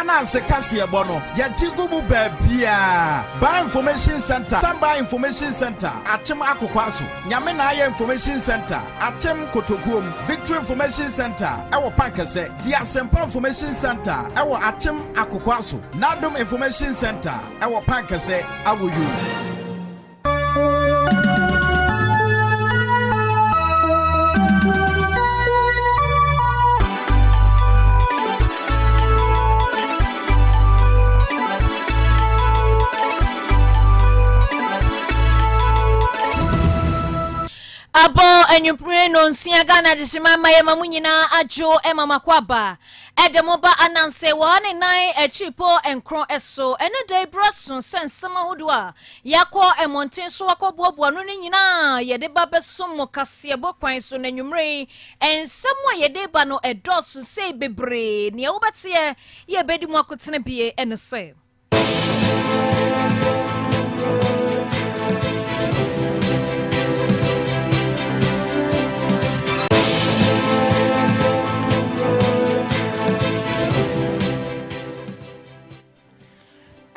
Ananse Kasia Bono, Yachigumu Babia, Bar Information Center, Tamba Information Center, Achem Akukwasu, Yamena Information Center, Achem Kotokum, Victory Information Center, our Pankase, Dia Sempa Information Center, our Achem Akukwasu, Nadum Information Center, our Pankase, our you. Abo enyupre no nsia Ghana disimama ye mamunyina ajo mama kwaba edemoba Ananse wane nai echipo enkron eso ene dai brosun sensema hodo a yakọ emonten so akọboabo no nyina yede ba besom kasebo kwan so na nwumre ensemo yede ba no edosu sei bebre ne wobete ye bedi mu akotene bie ene se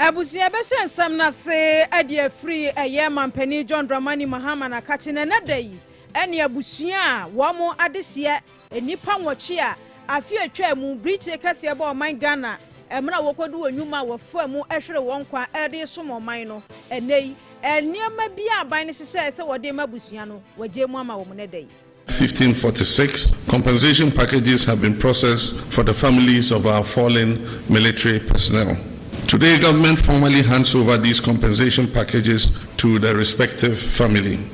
Abusia besen samna se adie free eye mampani John Dramani Mahama na kachi na nadai ene abusia wo mo adehye enipa nwoche a afi atwa mu briche kase ba oman Ghana emra wokodu onwuma wo fa mu ehwere won kwa ede som oman no enei eniema bi aban ne hye se wode mabusia no waje mu ama wo mo nadai 1546 compensation packages have been processed for the families of our fallen military personnel. Today, government formally hands over these compensation packages to the respective family.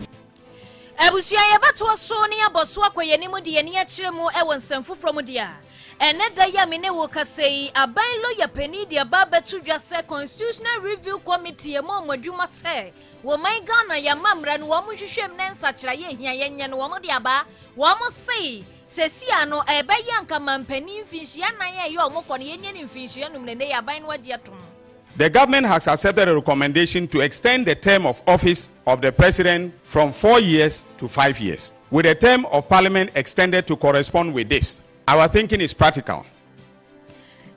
Abusia yebato so ne aboso akoye ni mu de ye achiremu e wonsamfu from dia. Ene da ya me ne wo kasei aban lawyer pani de aba betudwa se constitutional review committee mo modwuma se wo man Ghana ya mamra no wo mo hwehwem ne nsakira ye hia ye nye no wo mo de aba wo mo sei sesia no ebe yanka mampani mfinhia nan ye yo mo kɔ ne ye nye mfinhia no mne ya ban no adi atom. The government has accepted a recommendation to extend the term of office of the president from 4 years to 5 years, with the term of parliament extended to correspond with this. Our thinking is practical.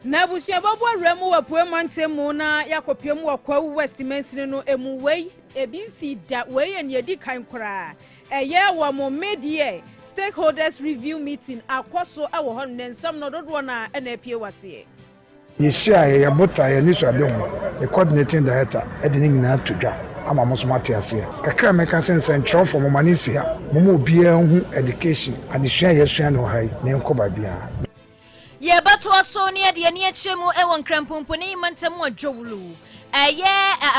Nabusia babo remu wapuemante mu na yakopiem wakwa Westminster no emuwei ebisi da wei enedi kan kora. Eye wa mo media stakeholders review meeting akoso ewo ho nsam no dodo na na apie wase. Yeshia ya bota ya niso ade ho the coordinating director ede nyina atodwa ama mo so mate ase kakra meka sense ntro for mo manisi ha mo obia hu education adesua yesua no hai ne nkoba bia ye bato aso ne de ne achemu e won krampomponi mantam adwowulu eye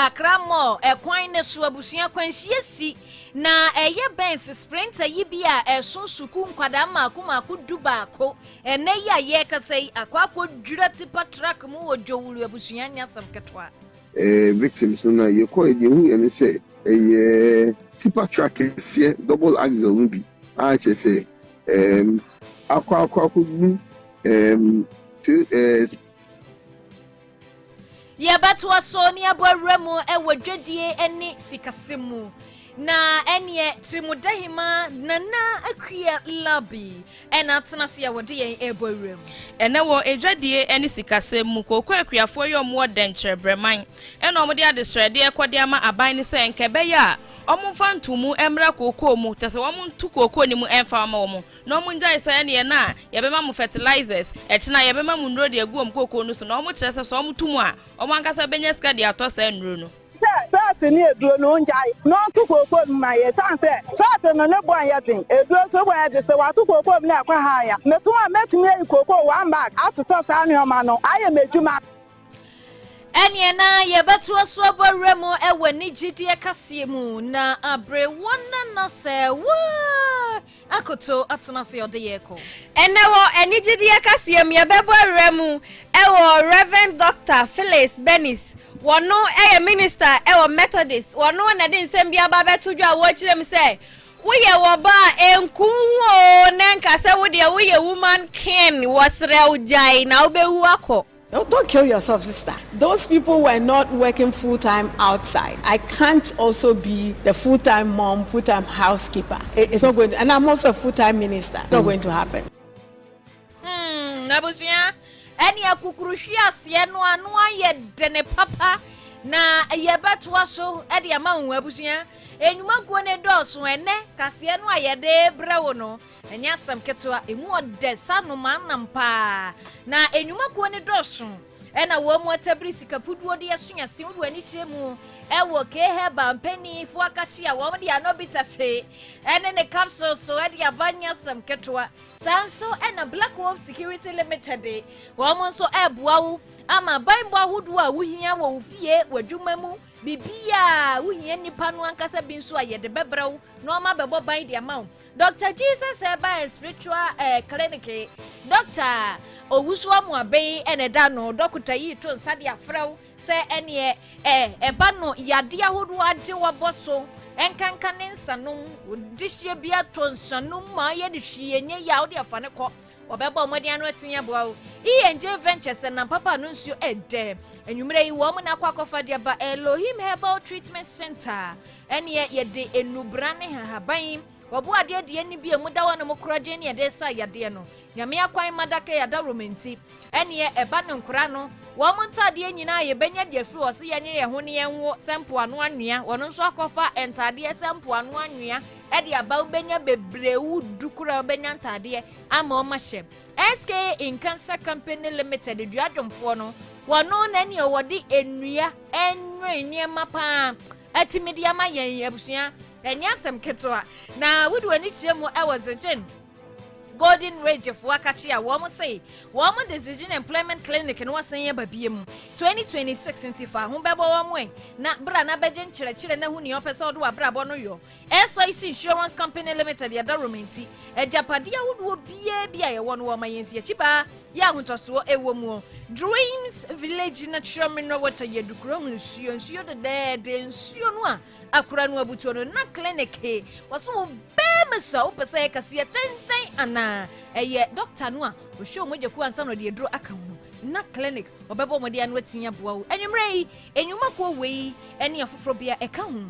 akramo ekwan ne so abusua kwanhie si na eye Benz sprinter yi bia esun suku nkwada ma duba ko ene ya ye kasai akwa dwura tipa track mu odwowulu abusua nya sam ketwa victims no ye ko ye hu ene se tipa track se double axle mu bi a che se akwa ye batwa so ne aboremu e wodwadie eni sikasemu na enye trimudahima nana akua labi ena tenase ya wode yen eborem ene wo edwadie eni sikasemu kokko akuafo yo mo denkyere breman ena omode adesrede ekode ama aban ne se nkebe ya omumfa ntumu emra kokko mu tese wo ntu kokko ni mu emfa ma wo mu na omunja isa ene na yebema mu fertilizers ekina yebema mu ndro de eguom kokko no so na omu kyerese so omutumu a omankasa benya ska de atosa ndro no that ni eduro no njai no to kokko ma ye sanse fat no ne bo anyadin eduro so bo anyadin se wa to kokko na akwa ha ya metuma metumi e kokko one bag atoto sa ne oma no aye mejuma enye na ye betu aso aboremu e wani gidie kase mu na abre wona na se wa akoto atena se ode ye ko ene wo eni gidie kase mu ye beboremu e wo Reverend Dr. Phyllis Benis wono minister Methodist wono na de nsem bia ba betudwa wo kirem se wo ye wo ba enku ho nenka se wo de wo ye woman king wasrew jai na obewu akọ. No, don't kill yourself, sister. Those people were not working full-time outside. I can't also be the full-time mom, full-time housekeeper. It's not going to, and I'm also a full-time minister. It's not going to happen. Nabusia ene akukuruhwi ase no ano aye dene papa na yebeto aso e de ama hu abusua enwuma go ne doso ene kase no aye de brewo no enya asam ketwa emu ode sanu manampa na enwuma go ne doso ena wo mu atabri sikapuduo de asunya se wo ani kyeremu ewo ke heba mpani fo akachi a wo de anobita se ene ne capsule so e de abanya asam ketwa sanso ena Black Wolf Security Limited wo mo so eboa wo ama banbo ahodo a wo hia wo fie wadwuma mu bibia wo hia nipa no ankasa bi nso ayede bebrawo no ma bebo ban de ama Dr. Jesus Eba spiritual clinic Dr. Owusu amuaben ene da no Dr. yi to nsade afrew se ene eba no yade ahodo age waboso enkanka ne nsanum odihye bia to nsanum ma ye de hwie nye ya ode afa ne kɔ obebo modi anu atunya boa ENJ Ventures na papa no nsuo ede enwumre yi wo mo na akwakofa de ba Elohim Herbal Treatment Center ene ye de enubra ne hahaban obo ade de ni bia mu da wo no mokroje ne de sa yade no nyame akwan madaka ya da romenti ene eba ne nkura no wo mo ntade nyina ye benya de afri wo so ye ne ye ho ne ye nwo sempo anu anwea wono nso akofa entade sempo anu anwea e de aba benya bebrewu dukura benya ntade ama o mahye SK in Cancer Company Limited duadwomfo no wono na ne wode enua enwe niema pa atimi ama yen abusua enya asem ketwa na wudu ani kyeremu e wozegen Golden Ridge for Akachi a woman say, woman decision employment clinic and was saying babiem 2026 in Tifa, whom Babo one way, not Brana Bedin Chile na huni episode wa Brabono yo. SIC Insurance Company Limited, ya Darumenti, a Japadia would be a one woman in Chipa, Yahutoso, a woman. Dreams Village Natural Mineral Water, ye do grow, and you the dead, and you Akuranwa butono na clinic he waso be so pese kase tenten ana eye doctor no a o show mo jeku ansa no de duro aka ho na clinic obebo mo de anu atinya boa wo enwumrei enwuma ko wei ene afoforo bia eka ho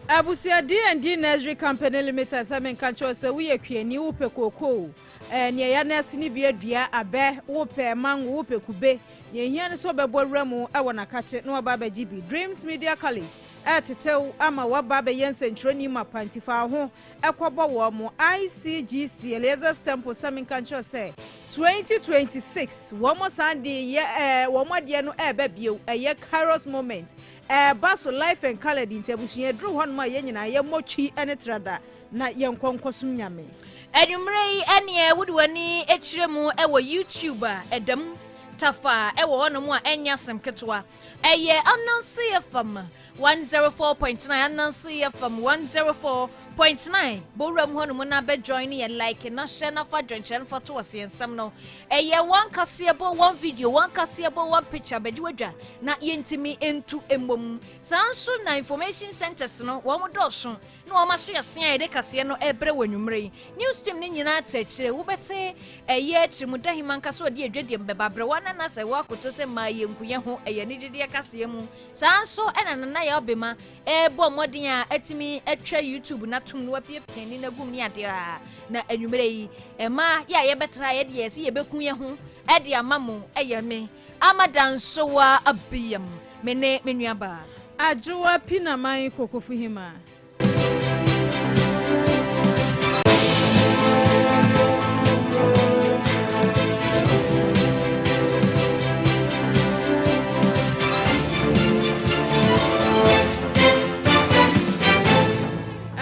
abusia D&D Nursery Company Limited samen kancho se wo yekwiani wo pekoko ne ya na sini bia dua abe wo pe mango wo pekube ye hia ne so bebo wramu e wona kache no ba ba GB Dreams Media College tetew ama waba yense ntroni mapantifa ho ekobo wo mo ICGC Eliezer Temple samin kancho say 2026 wo mo Sunday ye wo mo de no eba bio ye Kairos moment baso life and color intabusua dru hon ma ye nyina ye motwi ene trada na ye nkonkosum nyame enumrei ene wudwani echiremu ewo YouTube edam tafa ewo hono mu a enya semketwa eye Ananse FM 104.9 Ananse FM 104.9 Boram hono mu na be join ye like na share na fa join fa to wase ensam no eye one kasebo one video one kasebo one picture be diwadwa na yentimi entu embom sanso na information centers no wo mo doso na wo maso yase ya de kase no ebre wanwumre news team ni nyina tachire wo bete eye trimuda himanka so de adwade mbebabre wana na se wa koto se ma yenkuye ho eye ni dide kase mu sanso enana ya obema ebo modin a atimi atwa YouTube na tum no apie piani na gum ni ade a na anwumre yi ema ya ye betra ye de yesi ye beku ye ho e de amamu eye me amadanso wa abiyam mene menuaba ajuwa pinaman kokofuhima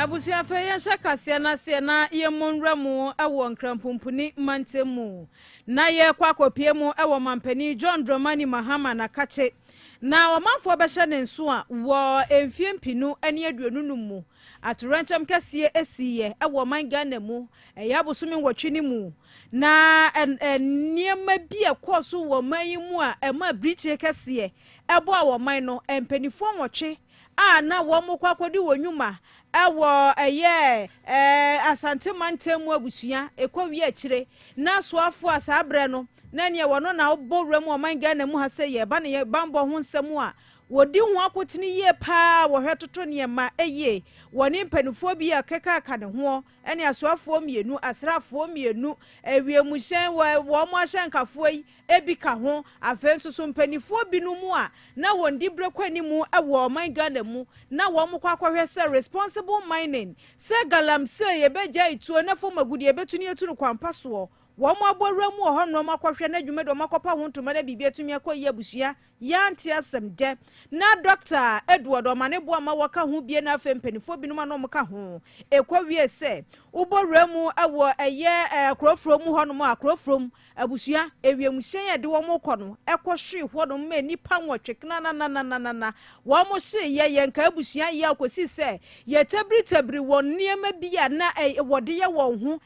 abusia fe ya shakase na se na ye monramu ewo nkrampumpuni mantemu na ye kwakopie mu ewo mampani John Dramani Mahama na kache na wamanfo behye ne nso a wo emfiempinu ene aduonu mu atoranchem kase esiye ewo mangana mu ya bosumi nwotwe mu na niema bi ekoso wo manyimu a ema briche kase ebo a wo man no empanifo nwotwe na wo mo kwakwodi wonwuma ewo asante mantemu abusua ekwawi akire na soafo asabre no na ne wono na obowrem o manga na mu ha se ye ba ne bambo ho nsem a wodi ho akotene ye pa wo hwetoto ne ma eye woni mpanifo bi akeka aka ne ho ene asoafo mienu asrafo mienu ewiemuhyen wo mo ahyankafo yi ebi ka ho afenso mpanifo bi no mu a na wondi brekwani mu ewo man Ghana mu na wo mo kwakwohwe se responsible mining se galamsey ebeja ituo na fo magudi ebetuni etunu kwampa so wo mo abowra mu ho no makwahwe na dwumedo makopa ho ntoma na bibia tumi akoyi abusua yanti asem de na Dr. Edward Omanebo ama waka ho bie na afempanifo bi no ma no mka ho ekwa wie se ubowra mu awo eye krofrom ho no ma krofrom abusua ewiemuhyen ye de wo mo kɔ no ekohwe ho no ma nipa nwotwekna na wo mo hye ye nka abusua ye akosi se ye tabri won niema bia na wode ye won ho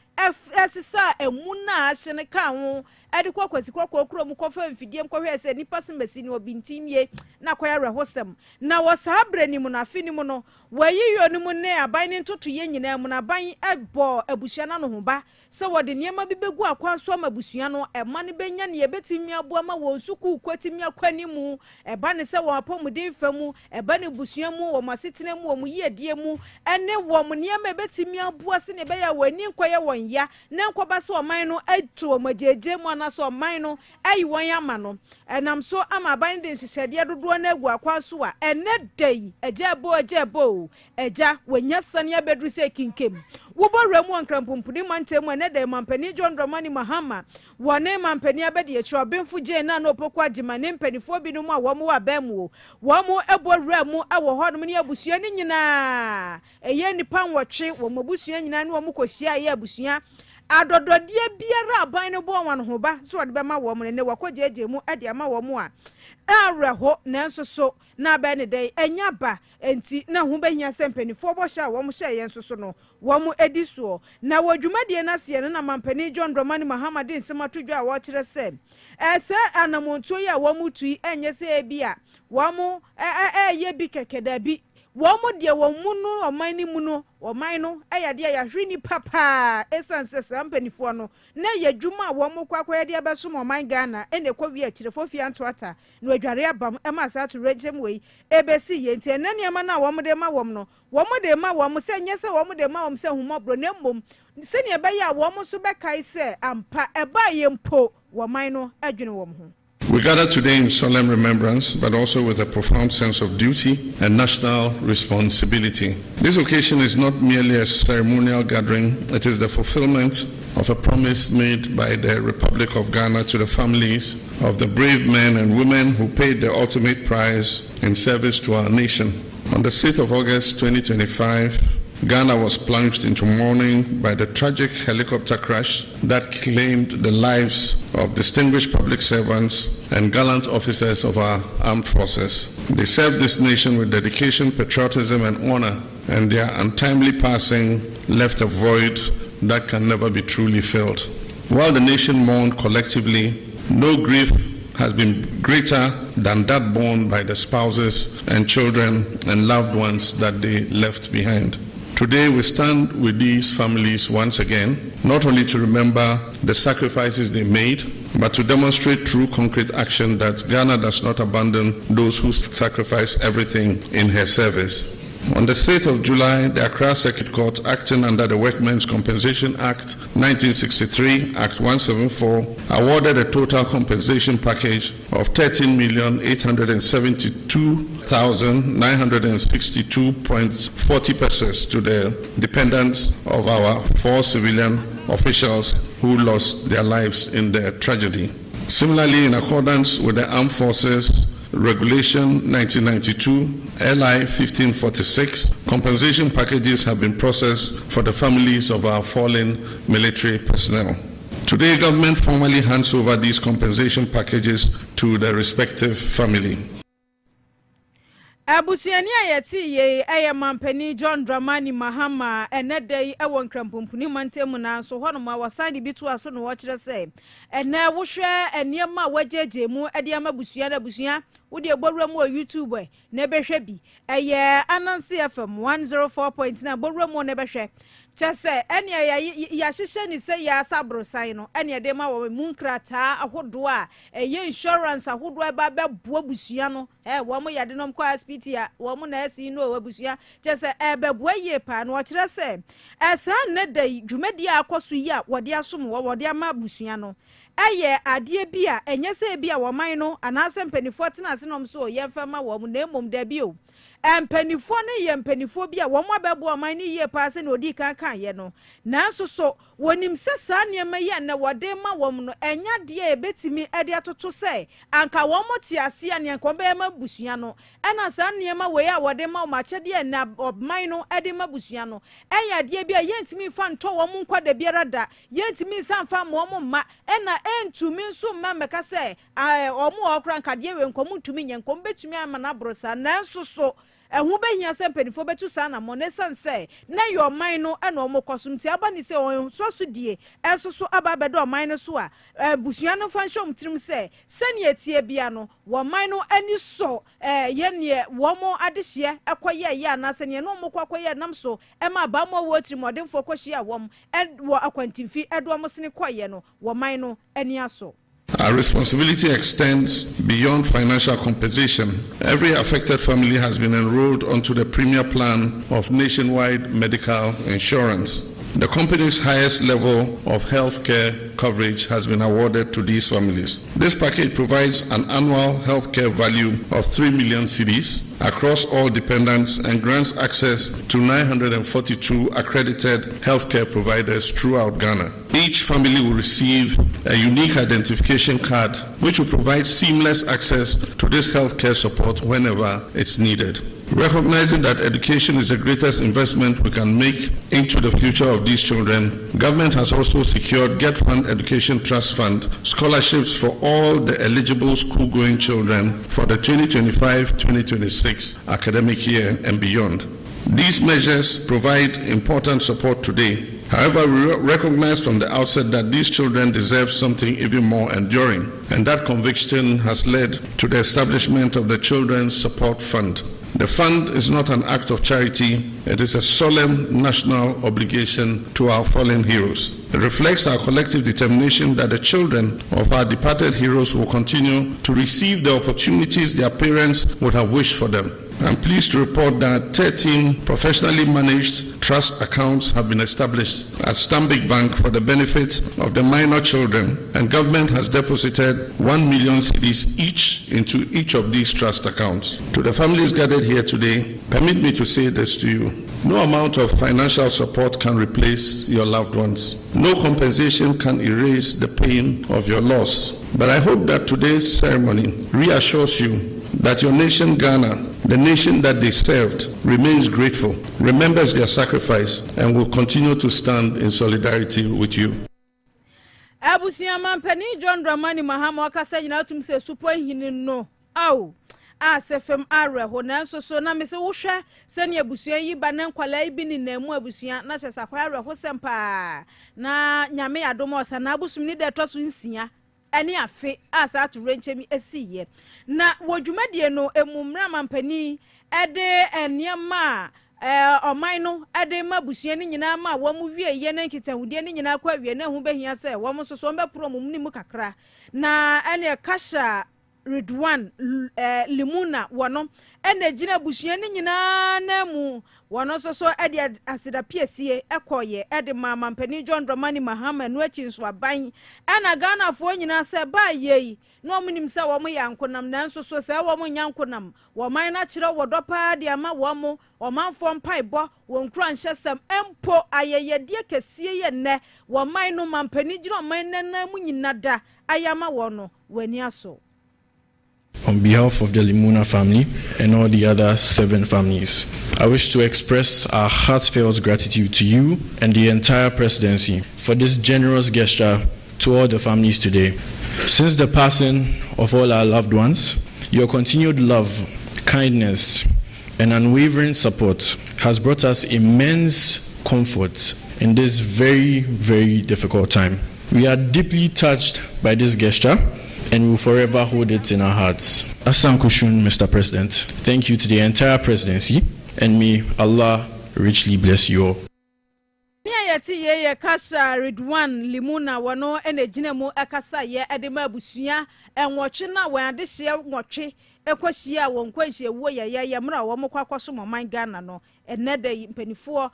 esisa emu na ahye ne ka ho ade kwakwasi kwakwa mu kofa mfidiem kohwe se nipa semasi ni obintimie na kwaya rehosem na wasabrani mu na fini mu no wayiyo ni mu ne aban ni ntoto ye nyina mu na aban ebo abusua na no ho ba se wode niema bi begu akwanso ma abusua no ema ne benya ne yebetimi aboa ma wo suku kwatimi akwani mu eba ne se wo apomuden famu eba ne busua mu wo masetene mu wo mu yedie mu ene wo mu niema betimi aboa se ne be ya wani nkoye won ya na nkoba se oman no atu majeje mu na so oman no ayi won ya ma no enam so ama aban de hyehyede dodo na egu akwanso a ene dai ejabo eja wanya sane abedru se kinkem wo borwa mu ankrampopudi mantem ene dai mampani John Dramani Mahama wone mampani abede ye chirobemfu je na no pokwa agima ne mpanifo bi no mu a wo mu abamu wo mu eborwa mu awo hodom ne abusua ni nyina eye nipa nwotwe wo mabusua nyina ne wo mu kohia ye abusua adododie biara aban no bo wan ho ba so de be ma wo mu ne wakojeje mu ade ama wo mu a awreho nanso so na ba ne dai enya ba enti na ho behia sempanifo bo hya wo mu hya ye nso so no wo mu ediso na wadwumadie na se ne na mampani John Dramani Mahama de nsematodwa a wo kire se ese anamonto ya wo mu tui enye se ebia wo mu ye bi kekeda bi wo mo de wo mu no oman ni mu no oman no eyade ya hwini papa esanse sampanifo no na yadwuma wo mo kwakwa de abesom oman Ghana ene kwa wi akire fofia ntoata na adware abam ema sa to regem we ebesi ye nti enane ma na wo mo de ma wo no wo mo de ma wo mo se nyese wo mo de ma wo mo se humobro na mmom se ne be ya wo mo so be kai se ampa eba ye mpo wo man no adwene wo mo ho. We gather today in solemn remembrance, but also with a profound sense of duty and national responsibility. This occasion is not merely a ceremonial gathering, it is the fulfillment of a promise made by the Republic of Ghana to the families of the brave men and women who paid the ultimate price in service to our nation. On the 6th of August 2025, Ghana was plunged into mourning by the tragic helicopter crash that claimed the lives of distinguished public servants and gallant officers of our armed forces. They served this nation with dedication, patriotism, and honor, and their untimely passing left a void that can never be truly filled. While the nation mourned collectively, no grief has been greater than that borne by the spouses and children and loved ones that they left behind. Today we stand with these families once again, not only to remember the sacrifices they made, but to demonstrate through concrete action that Ghana does not abandon those who sacrifice everything in her service. On the 3rd of July, the Accra Circuit Court, acting under the Workmen's Compensation Act 1963, Act 174, awarded a total compensation package of 13,872,962.40 pesos to the dependents of our 4 civilian officials who lost their lives in the tragedy. Similarly, in accordance with the Armed Forces Regulation 1992, LI 1546, compensation packages have been processed for the families of our fallen military personnel. Today, government formally hands over these compensation packages to the respective family. Abusiani ayeti ye mampani John Dramani Mahama enedei ewo nkrampompuni mantemu na so hono ma wasani bitu aso no wo kire se ene wo hwe eniema wajeje mu ede ama busua na busua wode borura mu YouTube na behwe bi eye Ananse FM 104.9 borura mu na behwe chese ene ya hyehyɛ ni se ya sabrosan no ene de ma wo munkrata ahodo a eye insurance ahodo ba beboa busua no wo mo yade nom kwa hospital ya wo mo na asi no wabusua chese beboa ye pa no kire se san ne dai dwumadi akoso yi a wode asom wode ama busua no eye ade bi a enye se bi a wo man no anase mpanifo tena ase nom so ye fama wo mo na emom da bi o empanifo ne ye mpanifo bi a wo mo beboa man ni ye pa se na odi kan ye no nanso so wonim se sa niema ye na wode ma wo no enya de ebetimi ade atoto se anka wo mo ti ase a ne anka be ma busua no ena sa niema we a wode ma ma kyede na man no ade ma busua no enya de bi a ye ntimi fa nto wo mo nkwada biara da ye ntimi san fa mo mo ma ena entumi nso ma meka se o mo okra nka de we nkom ntumi nyenkom betumi ama na brosa nanso so ehu behia se mpanifo betu sa na mo ne sanse na your mind no ena omo kosumti aba ni se on so so die enso so aba bedo o mind no so a busua no fa nhom trim se sani etie bia no wo mind no ani so ye ne wo mo adehye ekoye ye na se ne no mo kwakoye nam so e ma ba mo wo trim odemfo kohye wo wo akwantimfi edo mo sene koye no wo mind no ani aso. Our responsibility extends beyond financial compensation. Every affected family has been enrolled onto the premier plan of nationwide medical insurance. The company's highest level of health care coverage has been awarded to these families. This package provides an annual health care value of 3 million cedis across all dependents and grants access to 942 accredited healthcare providers throughout Ghana. Each family will receive a unique identification card which will provide seamless access to this healthcare support whenever it's needed. Recognizing that education is the greatest investment we can make into the future of these children, government has also secured Get Fund Education Trust Fund scholarships for all the eligible school-going children for the 2025-2026 academic year and beyond. These measures provide important support today. However, we recognize from the outset that these children deserve something even more enduring, and that conviction has led to the establishment of the Children's Support Fund. The fund is not an act of charity, it is a solemn national obligation to our fallen heroes. It reflects our collective determination that the children of our departed heroes will continue to receive the opportunities their parents would have wished for them. I'm pleased to report that 13 professionally managed trust accounts have been established at Stanbic Bank for the benefit of the minor children, and government has deposited 1 million cedis each into each of these trust accounts. To the families gathered here today, permit me to say this to you. No amount of financial support can replace your loved ones. No compensation can erase the pain of your loss. But I hope that today's ceremony reassures you that your nation, Ghana, the nation that they served, remains grateful, remembers their sacrifice, and will continue to stand in solidarity with you. Abusia Mampani John Dramani Mahama wakasa jina tumse supo hini no. Au. Asefem are ho nanso so na me se wo hwe se ne abusua yi ba na nkwala ibi ni na mu abusua na chesa kwa are ho sempa na nyame adom osa na abusum ni de to so nsia ene afe asa to renchemi esiye na wodwumadie no emumra mampani ede eniema oman no ade mabusua ni nyina ma wo mu wie ye na nkitahudie ni nyina kwa wie na hu behia se wo mo so so mbe pro mum ni mu kakra na ene kasha Ridwan Limuna wono ene gina busua ni nyina na mu wono so ede asida piesie ekoye ede mama mpani John Dramani Mahama no achi nso aban ena Ghana fo nyina se ba yei no munim se wo mo yankonam na nso so se wo mo yankonam wo man na kire wodopa de ama wo mo o manfo mpaibo wo nkura nhyesem empo ayeyede kesie ye ne wo man no mampani gina man na mu nyina da ayama wono wani aso. On behalf of the Limuna family and all the other 7 families, I wish to express our heartfelt gratitude to you and the entire presidency for this generous gesture to all the families today. Since the passing of all our loved ones, your continued love, kindness, and unwavering support has brought us immense comfort in this very, very difficult time. We are deeply touched by this gesture and will forever hold it in our hearts. Assam Kushun, Mr. President. Thank you to the entire presidency, and may Allah richly bless you all. Ye kasa Ridwan Limuna wano ene jinemu ekasa ye edema busuya enwoche na wan ade hye nwoche ekosia won kwanhye wo ye mra wo mokwa kwaso moman Ghana no enede mpanifo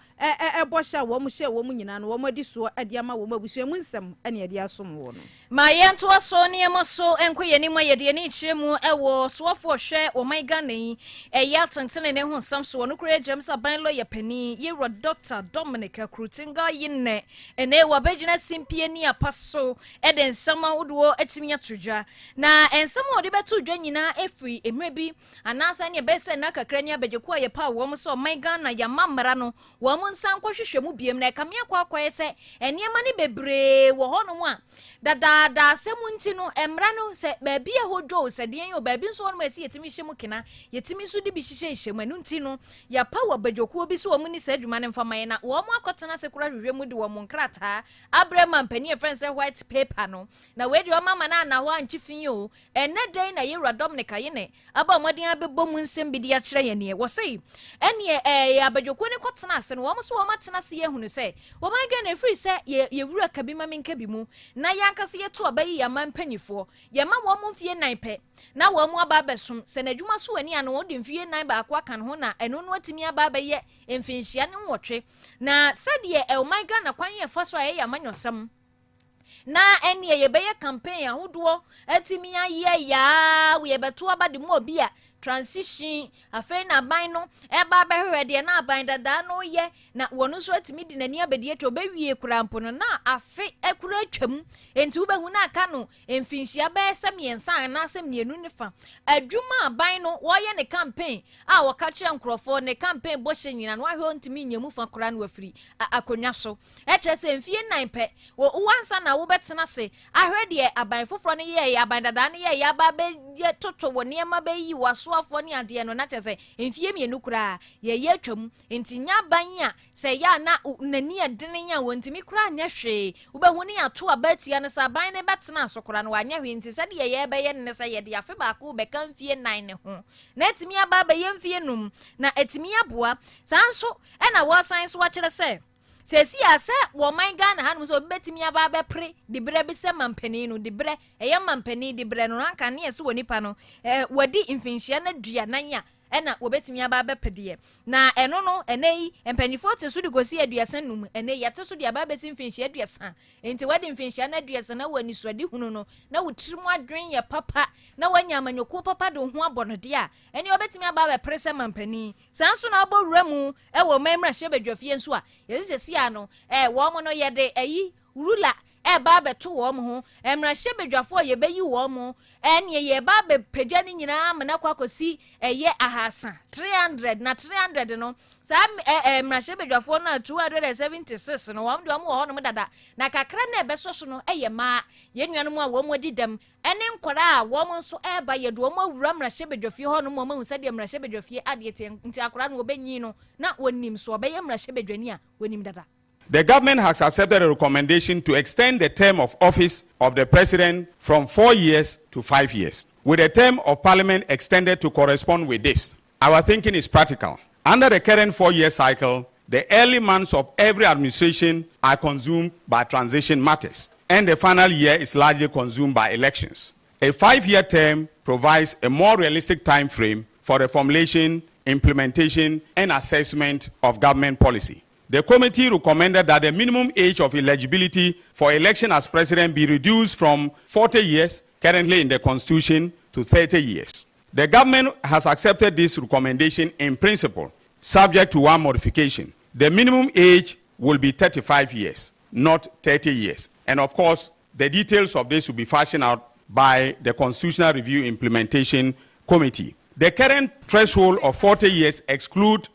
ebosha wo mo hye wo mo nyina no wo madi so ediama wo mabusuya mu nsem ene edi asom wo no ma yento aso ne emoso enkoye ni mo yede ni chiremu ewo sofo hwe wo man Ghana yi eya tantene ne ho samso no kure James aban lo ye pani ye ro Dr. Dominic Akrutinga yinne ene wabegyina simpie ni apaso eden sama wodo atimi atudwa na ensama odi beto dwa nyina efri emrebi anasa ne bese na kakra ni abegyeko ye pa wo mo so man Ghana ya mamra no wo mo nsan kwohwehwe mu biem na kamia kwa ese eniema ni bebre wo ho no mu a da semu nti no emra no se baabi ehodwo se den yo baabi nso no esi yetimi hye mu kena yetimi so di bi hye hye mu nti no ya pa wo abegyeko bi so wo mu ni se adwuma ne mfama na wo mo akotena se kura hwehwe mu di wo mo nkrata abrema mpani friends white paper no na we di wo mama na ho anchi fin yo ene den na yewra Dominic ayene aba modin abebbo mu nsem bi di a kire ye ne wo sei ene abegyeko ne kotena se no wo mo so wo matena se ye hunu se wo man ga na free se ye wura kabi ma menka bi mu na yankase ye to abayi ya man panifo ye ma wo mo fie nan pe na wo mo aba besom se na dwuma so ani ano wo de fie nan ba akwa kan ho na eno no atimi aba ba ye emfinhia ne nwotwe na sadie my Ghana kwan ye fa so aye ya manyosam na ene ye beye campaign ahodo atimi aye ya we beto aba de mo obi a transition afei na ban no eba behwe de na ban dada no ye na wono so atimi di nani abedi eto bewie kurampo no na afei ekura atwam enti wo behu na aka no emfinhia be samiensa na samienu ne fa adwuma ban no wo ye ne campaign a wo ka kire nkrofo ne campaign bo hye nyina no ahwe ontimi nyemu fa kora no afiri akonwa so eche se mfie nan pe wo wansa na wo betena se ahwe de aban foforo ne ye aban dada ne ye aba be ye toto wo ne ma be yi waso afo ne ade no na tese mfie mienu kura ye atwam enti nya ban a se ya na nani adene ya wontimi kura anya hwe wo behu ne ato abatia ne sa ban ne betena so kura no anya hwe enti se de ye be ye ne se ye de afe ba ko be kan mfie nan ne ho na etimi aba be ye mfie num na etimi aboa sanso e na wo san so wa kire se sesi ase wo man Ghana hanum so betimi aba be pre de bre bi se mampani no de bre eye mampani de bre no anka ne ese woni pa no wadi mfinhia na dua nanya ena wo betimi aba be pede na eno no enei empanifo te so de gosi aduasa num enei yate so de aba be mfinhia aduasa enti wadi mfinhia na aduasa na wani so de hunu no na wotirimu adwen ye papa na wanya amanyoko papa de ho abonode a eni wo betimi aba be pre se mampani sanso na abowura mu e wo memra hye badwafie nso a yesesi ano wo mo no ye de ayi rula ba beto wo mo ho emra hye bedwafo ye beyi wo mo ene ye ba be pagya ni nyina amana kwakosi eye ahasa 300 na 300 no sa emra hye bedwafo na 276 no wo de wo ho no dada na kakra na ebesoso no eye ma ye nuanom a wo mo didam ene nkora a wo mo nso ba ye do mo awura mra hye bedwafie ho no mo ma hu sa de mra hye bedwafie ade te nti akora no obenyi no na wonim so obeye mra hye bedwani a wonim dada. The government has accepted a recommendation to extend the term of office of the president from 4 years to 5 years, with the term of parliament extended to correspond with this. Our thinking is practical. Under the current 4-year cycle, the early months of every administration are consumed by transition matters, and the final year is largely consumed by elections. A 5-year term provides a more realistic time frame for the formulation, implementation, and assessment of government policy. The committee recommended that the minimum age of eligibility for election as president be reduced from 40 years, currently in the Constitution, to 30 years. The government has accepted this recommendation in principle, subject to one modification. The minimum age will be 35 years, not 30 years. And of course, the details of this will be fashioned out by the Constitutional Review Implementation Committee. The current threshold of 40 years excludes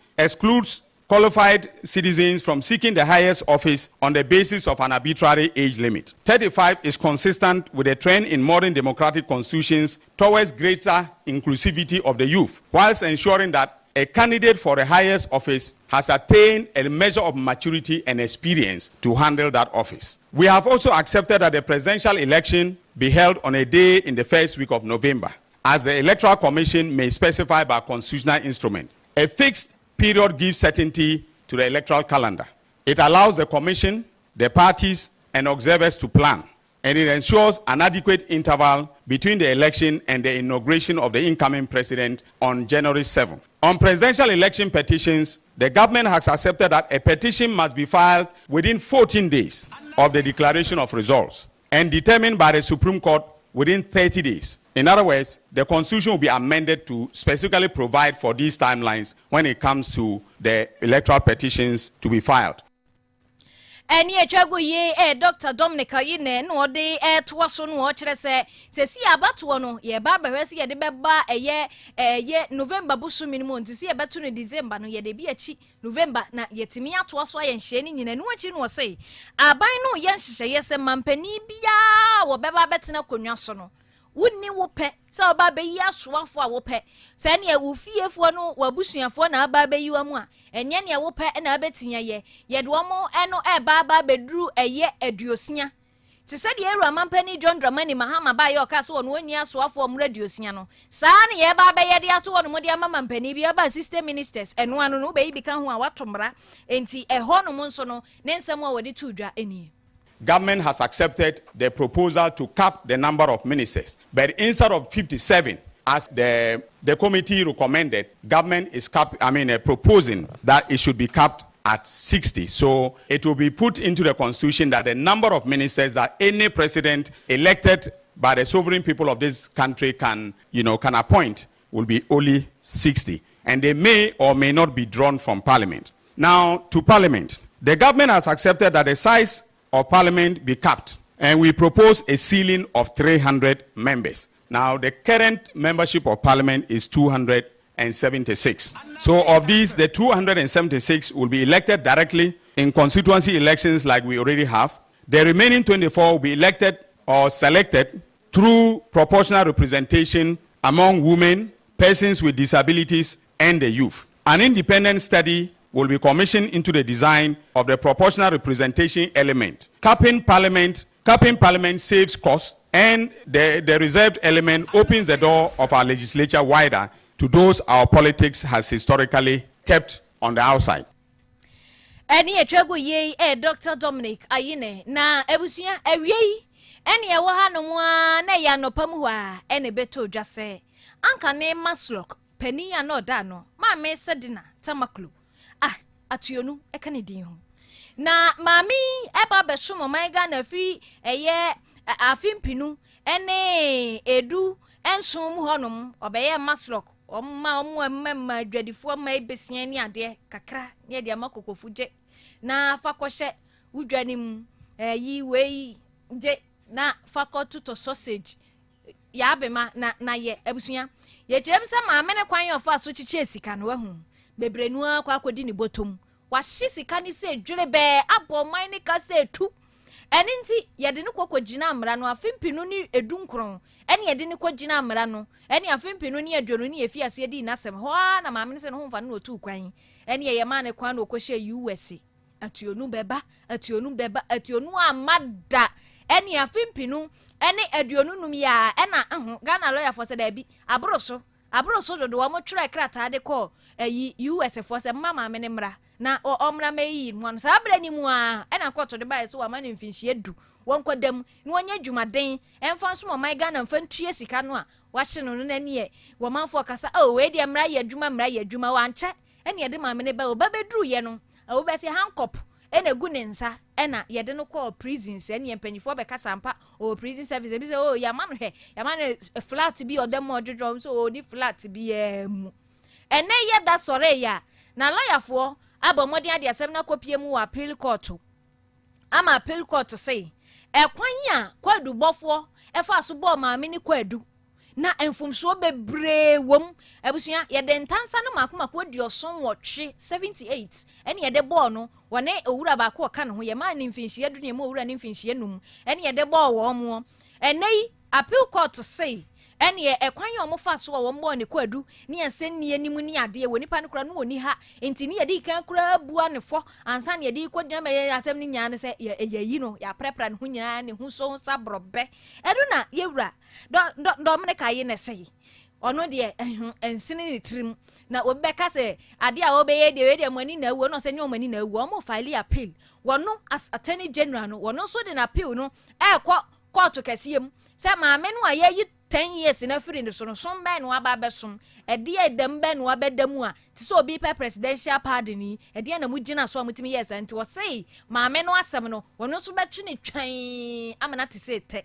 qualified citizens from seeking the highest office on the basis of an arbitrary age limit. 35 is consistent with a trend in modern democratic constitutions towards greater inclusivity of the youth, whilst ensuring that a candidate for the highest office has attained a measure of maturity and experience to handle that office. We have also accepted that the presidential election be held on a day in the first week of November, as the Electoral Commission may specify by constitutional instrument. A fixed period gives certainty to the electoral calendar. It allows the Commission, the parties, and observers to plan, and it ensures an adequate interval between the election and the inauguration of the incoming president on January 7th. On presidential election petitions, the government has accepted that a petition must be filed within 14 days of the declaration of results and determined by the Supreme Court within 30 days. In other words, the Constitution will be amended to specifically provide for these timelines when it comes to the electoral petitions to be filed. Eni etwago ye Dr. Dominic Ayine no de toa so no kire se si abato no ye ba behwese ye de beba ye November busu minimum nti si ye beto no December no ye de bi achi November na yetimi atoa so aye nhye ni nyina no achi no se aban no ye nhye ye se mampani bia wo beba betena konwa so no wonni wo pe se oba be yi asoafo a wo pe se ne wo fiefo no wabusuafo na aba be yi wa mu a enye ne wo pe na abetinya ye de omo eno eba beduru eye aduosia ti se de eru amampani John Dramani Mahama ba ye oka so no oni asoafo omra aduosia no sa ne ye ba be ye de ato no mo de amampani bi aba system ministers eno anu no be yi bika ho a watomra enti eho no mo nso no ne nsem a wode to dwa eni. Government has accepted the proposal to cap the number of ministers, but instead of 57, as the committee recommended, government is proposing that it should be capped at 60. So it will be put into the constitution that the number of ministers that any president elected by the sovereign people of this country can appoint will be only 60, and they may or may not be drawn from parliament. Now to parliament, the government has accepted that the size of parliament be capped, and we propose a ceiling of 300 members. Now the current membership of parliament is 276. So of these, the 276 will be elected directly in constituency elections like we already have. The remaining 24 will be elected or selected through proportional representation among women, persons with disabilities, and the youth. An independent study will be commissioned into the design of the proportional representation element. Capping parliament saves costs, and the reserved element opens the door of our legislature wider to those our politics has historically kept on the outside. Eni etwago ye Dr. Dominic Ayine na ebusia awie eni ewo hanom a na ya nopam ho a eni beto dwase anka ne maslok pani ya no da no ma me sedina tamaklu atuonu ekane din ho na mami eba beso moman ga na fri eye afimpinu ene edu ensum honom obeye maslok omma adwadifo ma ebesia ni ade kakra ne de amakokofuje na fakɔhye udwanim yi wei de na fakɔto to sausage ya bema na ye abusuya ye kyerem sɛ maame ne kwan yofa so kyikyɛ sika no wahu bebrenu akwa akodi ni botom wahye sika ni sɛ dwere be abɔ man ne ka sɛ tu ɛne nti ye de ne kokogina amra no afimpinu ni edunkron ɛne ye de ne kogina amra no ɛne afimpinu ni adwonu ni efi ase di nasɛm ho na maame ne sɛ no ho mfa no otu kwan ɛne ye ma ne kwan no okɔhye US atuonu beba atuonu amada eni afimpinu eni aduonu num ya ena Ghana lawyer for say da bi abroso dodo wo mo twere krata de call US for say mama me ne mra na omra meyi mu sa abra ni mu a ena koto de bai so wa mane mfinhie du won kwadam ni wonya dwumaden emfa so mo mai Ghana mfa ntue sika no a wahye no na ne wo manfo kasa we de mra ya adwuma wa nche eni ye de mama ne ba obabedru ye no wo be say handcuff ena gu ne nsa ena ye de no call prisons ena ye mpanyifo be kasa mpa o prison service bi say o ya ma no flat bi odem odwodwo so o di flat bi mu ena ye da sore ya na lawyerfo abomodi ade asem na kopie mu wa appeal court ama appeal court say ekwan ya kwadu bofo efa so bo maame ni kwadu na enfumso bebre wom abusuya ye de ntansa no makomako dioson wotwe 78 ene ye de ball no wone owura ba ko ka ne ho ye ma ne mfinhie du ne mo owura ne mfinhie num ene ye de ball wo mo enei appeal court say ene ekwan ye omofa so wo mbo ne kwadu ne ensen ne animu ne ade woni pa ne kura no woni ha enti ne yedi kan kura bua ne fo ansa ne yedi kwadu ma ye asem ne nya ne se ye no ya prepra ne hu nyina ne hu so sabrobe edu na yewura do me ka ye ne sei ono de ensini ne trim na obeka se ade a obeye de we de mani na ewu no se ne omani na ewu omo file appeal wono as attorney general no wono so de na appeal no court kesiem se maame no aye 10 years na free ne so no so mba no aba besom ede edam ba no abedamu a ti so obi presidential pardon ni ede na mugina so amutimi yes anti wo say maame no asem no wono so betwe ne twan amana ti say te.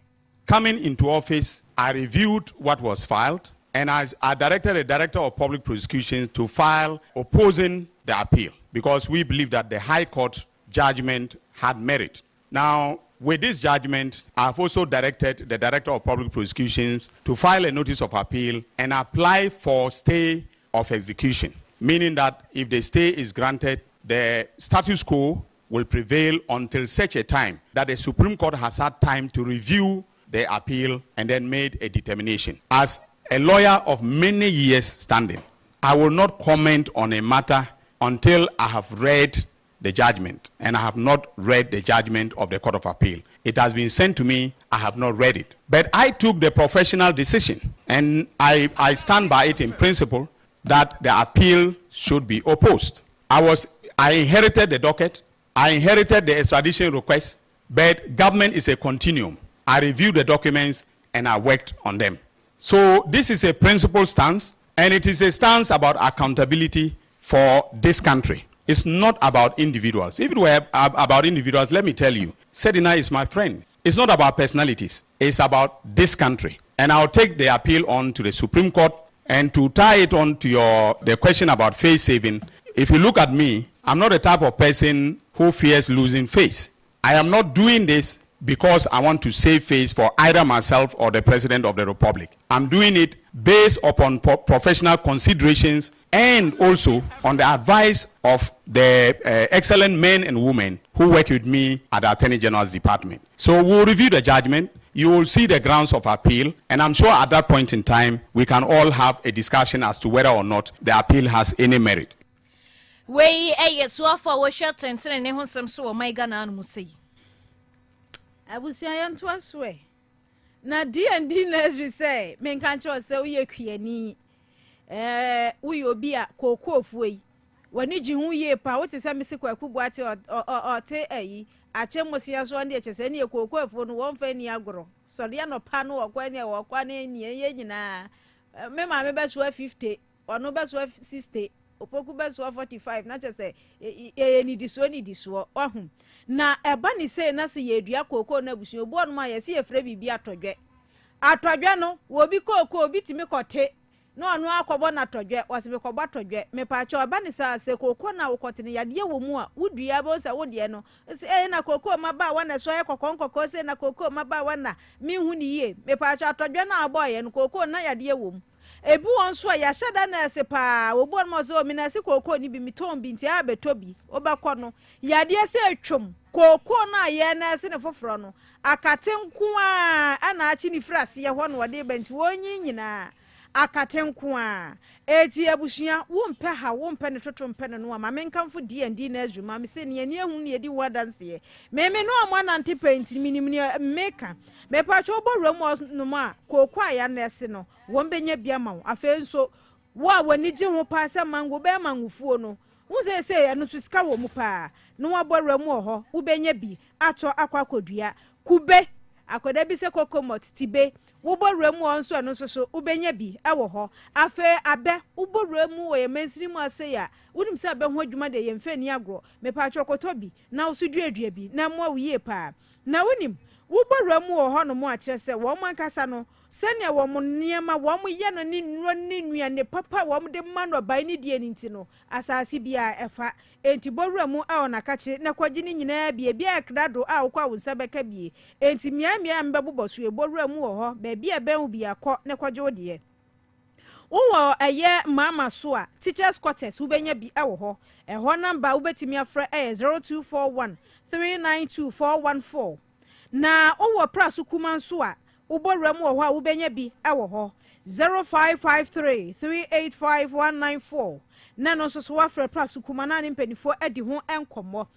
Coming into office, I reviewed what was filed, and I directed the Director of Public Prosecutions to file opposing the appeal because we believe that the High Court judgment had merit. Now, with this judgment, I've also directed the Director of Public Prosecutions to file a notice of appeal and apply for stay of execution, meaning that if the stay is granted, the status quo will prevail until such a time that the Supreme Court has had time to review the appeal and then made a determination. As a lawyer of many years standing, I will not comment on a matter until I have read the judgment, and I have not read the judgment of the Court of Appeal. It has been sent to me, I have not read it. But I took the professional decision, and I stand by it in principle, that the appeal should be opposed. I inherited the docket, I inherited the extradition request, but government is a continuum. I reviewed the documents and I worked on them. So this is a principle stance, and it is a stance about accountability for this country. It's not about individuals. If it were about individuals, let me tell you, Sedina is my friend. It's not about personalities. It's about this country. And I'll take the appeal on to the Supreme Court. And to tie it on to the question about face saving, if you look at me, I'm not the type of person who fears losing face. I am not doing this because I want to save face for either myself or the President of the Republic. I'm doing it based upon professional considerations and also on the advice of the excellent men and women who work with me at the Attorney General's Department. So we'll review the judgment, you will see the grounds of appeal, and I'm sure at that point in time, we can all have a discussion as to whether or not the appeal has any merit. We yes, wa for we shot and ne ho sem so my Ghana no say. Abusia yan to aswe. Na D&D nursery say, men kan cho say we akuani. We obi a kokoo fuyi. Wani ji hu ye pa wote se mesi kwaku buate o te ayi. Achemosia so ande chese ne kokoo fu no won fa ni agoro. So ya no pa no okwa ne okwa ne ni ye nyina. Me ma me be so 50, ono be so 60. Opoku be so 45 na chese ni diso ohun na eba ni say na se yedua kokoo na busu obu onu ma ye se yefre bibi atodwe no wo bi kokoo bi timi kote no anu akobo na todwe wase be kobo todwe me pa cha eba ni sa se kokoo na wokote ne yade wo mu a wudua ba se wode no se na kokoo ma ba wa na so ye kokoo se na kokoo ma ba wa na mi hu ni ye me pa cha todwe na aboye no kokoo na yade wo mu ebu won so ya shada na se pa obu on mo so mi na se kokoo ni bi miton bi nti abetobi obekọ no yade se atwom kokoo na ye na se ne foforo no akatenku a na achi ni frase ye ho no wode benti wonyi nyina akatenku a eti abushia wo mpe ha wo mpe ne toto mpe no ama menkamfo D&D na azuma me se ne ani ehun ne edi wadanse me no amwa na antipent minim ne meka me pa cho borum no ma kokoo a ya na se no won benya bia ma afa nso wo a wani je ho pa se mango be mangufuo no wo se eno so sika wo mu pa no wa borum ho wo benya bi ato akwakodua kube akoda bi se kokomot tibe wo borum nso eno so wo benya bi ewo ho afa abe wo borum wo ye mansiri mu ase ya wonim se abe ho adwuma de ye mfani agro me pa chokoto bi na wo so duadua bi na mo wo ye pa na wonim wo borum wo ho no mo a kire se wo man kasa no sene wo mo niema wo mo ye no ni nro ni nua ne papa wo mo de mano bai ni die ni nti no asase bia efa enti boruamu a ona kache na kwaji ni nyina bia akrado a wo kwa wo nsabeka bie enti miamia mbeboboso e boruamu wo ho ba bia ben bia kọ na kwaji wo de wo eye mama so a teachers quarters wo benya bi wo ho ho number wo betimi afra 0241 392414 na wo praso kuma so a uboram wo ho a wo benya bi ewo ho 0553 385 194 na no so wafre prasu kumana ne mpanifo adi ho enkomo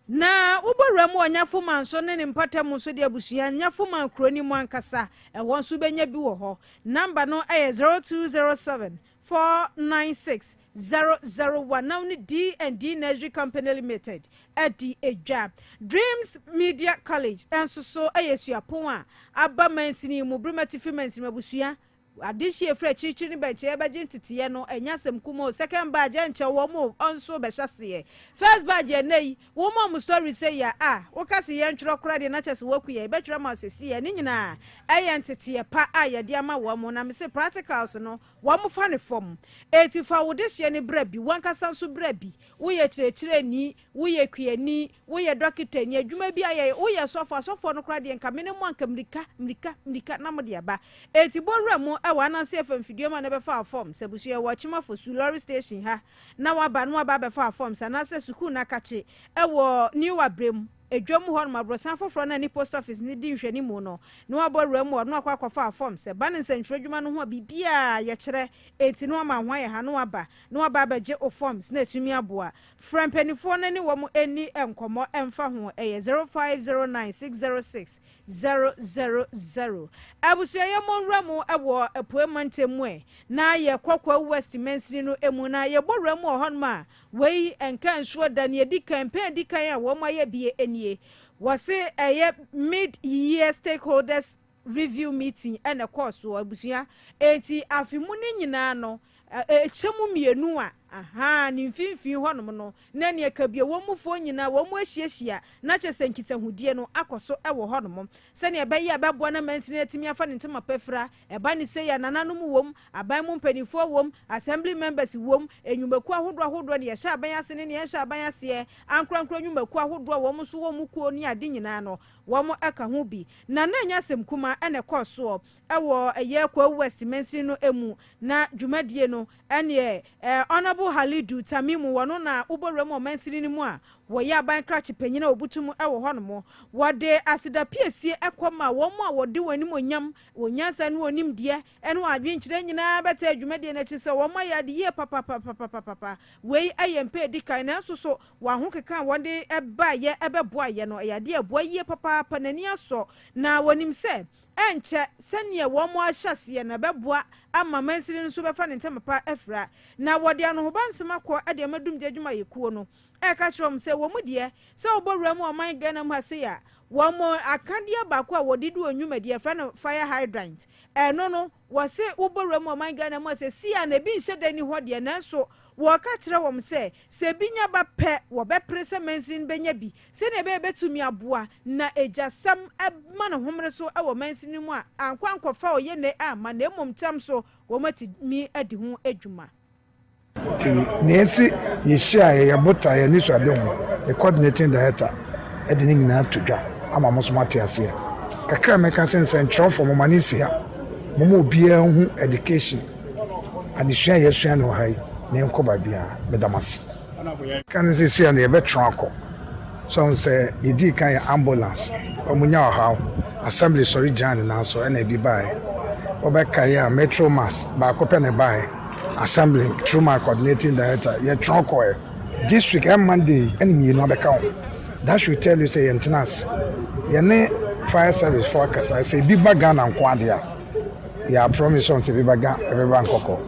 na ubowram onyafo manso ne mpatam so de abusua nyafo man kroni mu ankasa won so benya bi wo ho number no 0207 496 001 now ni D&D Nursery Company Limited adi eja Dreams Media College enso so ayesua a aba mansini mu brumatifi mansini abusua adishi efre chichi ni benche ebaje ntitiye no enyasem kumo second badge enche wo mo onso behwase first badge nei wo mo story say ya wokase ye ntwro kora de na chese wakuye betwra ma sesi ye ni nyina eye ntitiye pa ye de ama wo mo na me se practicals no wo mo fa ne form etifa wo de hye ne bra bi wankasa nso bra bi wo ye kirekire ni wo ye kuani wo ye doctor ni adwuma bi aye wo ye sofo no kora de nka me ne mo anka mrika na mo de aba etibowra mo Ananse FM video ma na be fa form sebusu e wachima for Sulori station ha na waba no aba be fa form sanase suku na kache e wo new abrem edwom ho no mabrosan foforo na ni post office ni di nhwani mu no no abowra mu no akwa fa form se ba ne nsantwe adwuma no ho bibia ye kire enti no ma hwan ye ha no aba beje o forms na esumi aboa frempanifo na ni wo mu eni enkomo emfa ho eye 0509606000 abusuya ye monra mu ewo apuemantemu na ye kwakwa West Mansini no emu na ye borra mu ho no ma wei enka nso da ne di campaign di kan a wo ma ye bie enie wose eye mid year stakeholders review meeting and a course so abusuya enti afimu ni nyina no echemu mienu a ni mfimfin ho no na ne kabie wo mufo nyina wo mu ahiehyia na kyese nkita hudie no akoso ewo ho no se ne be ya bebo na mansini atimi afa ne ntema pafra eba ne se ya nananum wom aban mu mpanifo wom assembly members wom enyumaku ahodo ne yehya aban ase ne yehya aban ase ankrankro enyumaku ahodo wom so wom kuo ni ade nyina no wom aka ho bi na nya semkuma ene koso ewo eye kwa West Mansini no emu na dwumadie no ene honorable Halidu Tamimu wono na uborem Mansini ni mu a woya aban krachi panyina obutum ewo hono wode asida piesie ekoma wo mu a wode wanim onyam wonyansa ne onim die ene adwenkyire nyina beta adwumadie na chise wo ma ya de ye papa wei ayempe dikan na so wa ho keka wode eba ye ebeboa ye no ya de eboa ye papa panani aso na wonim se enche senie wo mo ahyase na beboa ama Mansini nso befa ne ntemapa afra na wode ano ho bansema ko ade amadum de adwuma yekuo no eka chrom se wo mu de se obowura mu oman Ghana mu ase ya wo mo akadia bako a wode du onwumade afra na fire hydrant no wo se obowura mu oman Ghana mu ase sia na bi nhedani ho de na so wo ka kire wo se binya ba pe wo be prese Mansini benya bi se na be betumi aboa na ejasam ma no homre so e wo Mansini mu a ankwankofa oye ne ama na emomtam so wo mati mi adi ho adwuma ti nesi yeshia ya bota ya niso ade ho the coordinating director edini nyina todwa ama mo so mate ase kakra meka sense ntro for mo manisi ha mo obia hu education adesua yesua no hai ne nkoba bia medamasi kan se sia ne be tronko so say yedi kan ambulance omunya ha assembly sorry jan na so na bi bai obeka ya metro mass ba ko pene bai assembly through my coordinating director ye tronko district and Monday and you know that should tell you say Ananse ye fire service forecast I say big bag and kwadia ya promise on say big bag everyone koko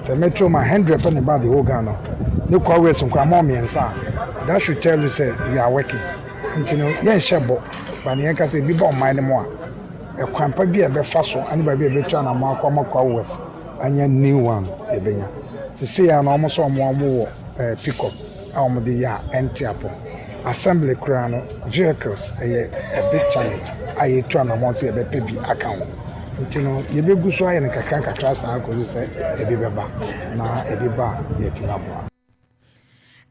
say metro my 100 penny about the whole Ghana no call ways on kwa mom yensa that should tell you say we are working until ye shebo but ye can say big on mind more e kwampa bi e be fa so ani ba bi e be twa na ma kwa west anya new one ebenya se say ya na almost omo pick up our the ya entiapo assembly crown vehicles a big challenge aye to na mo say e be pebi account ntino ye be guso aye ne kakra sa ko say e be beba na e be ba ye tinabo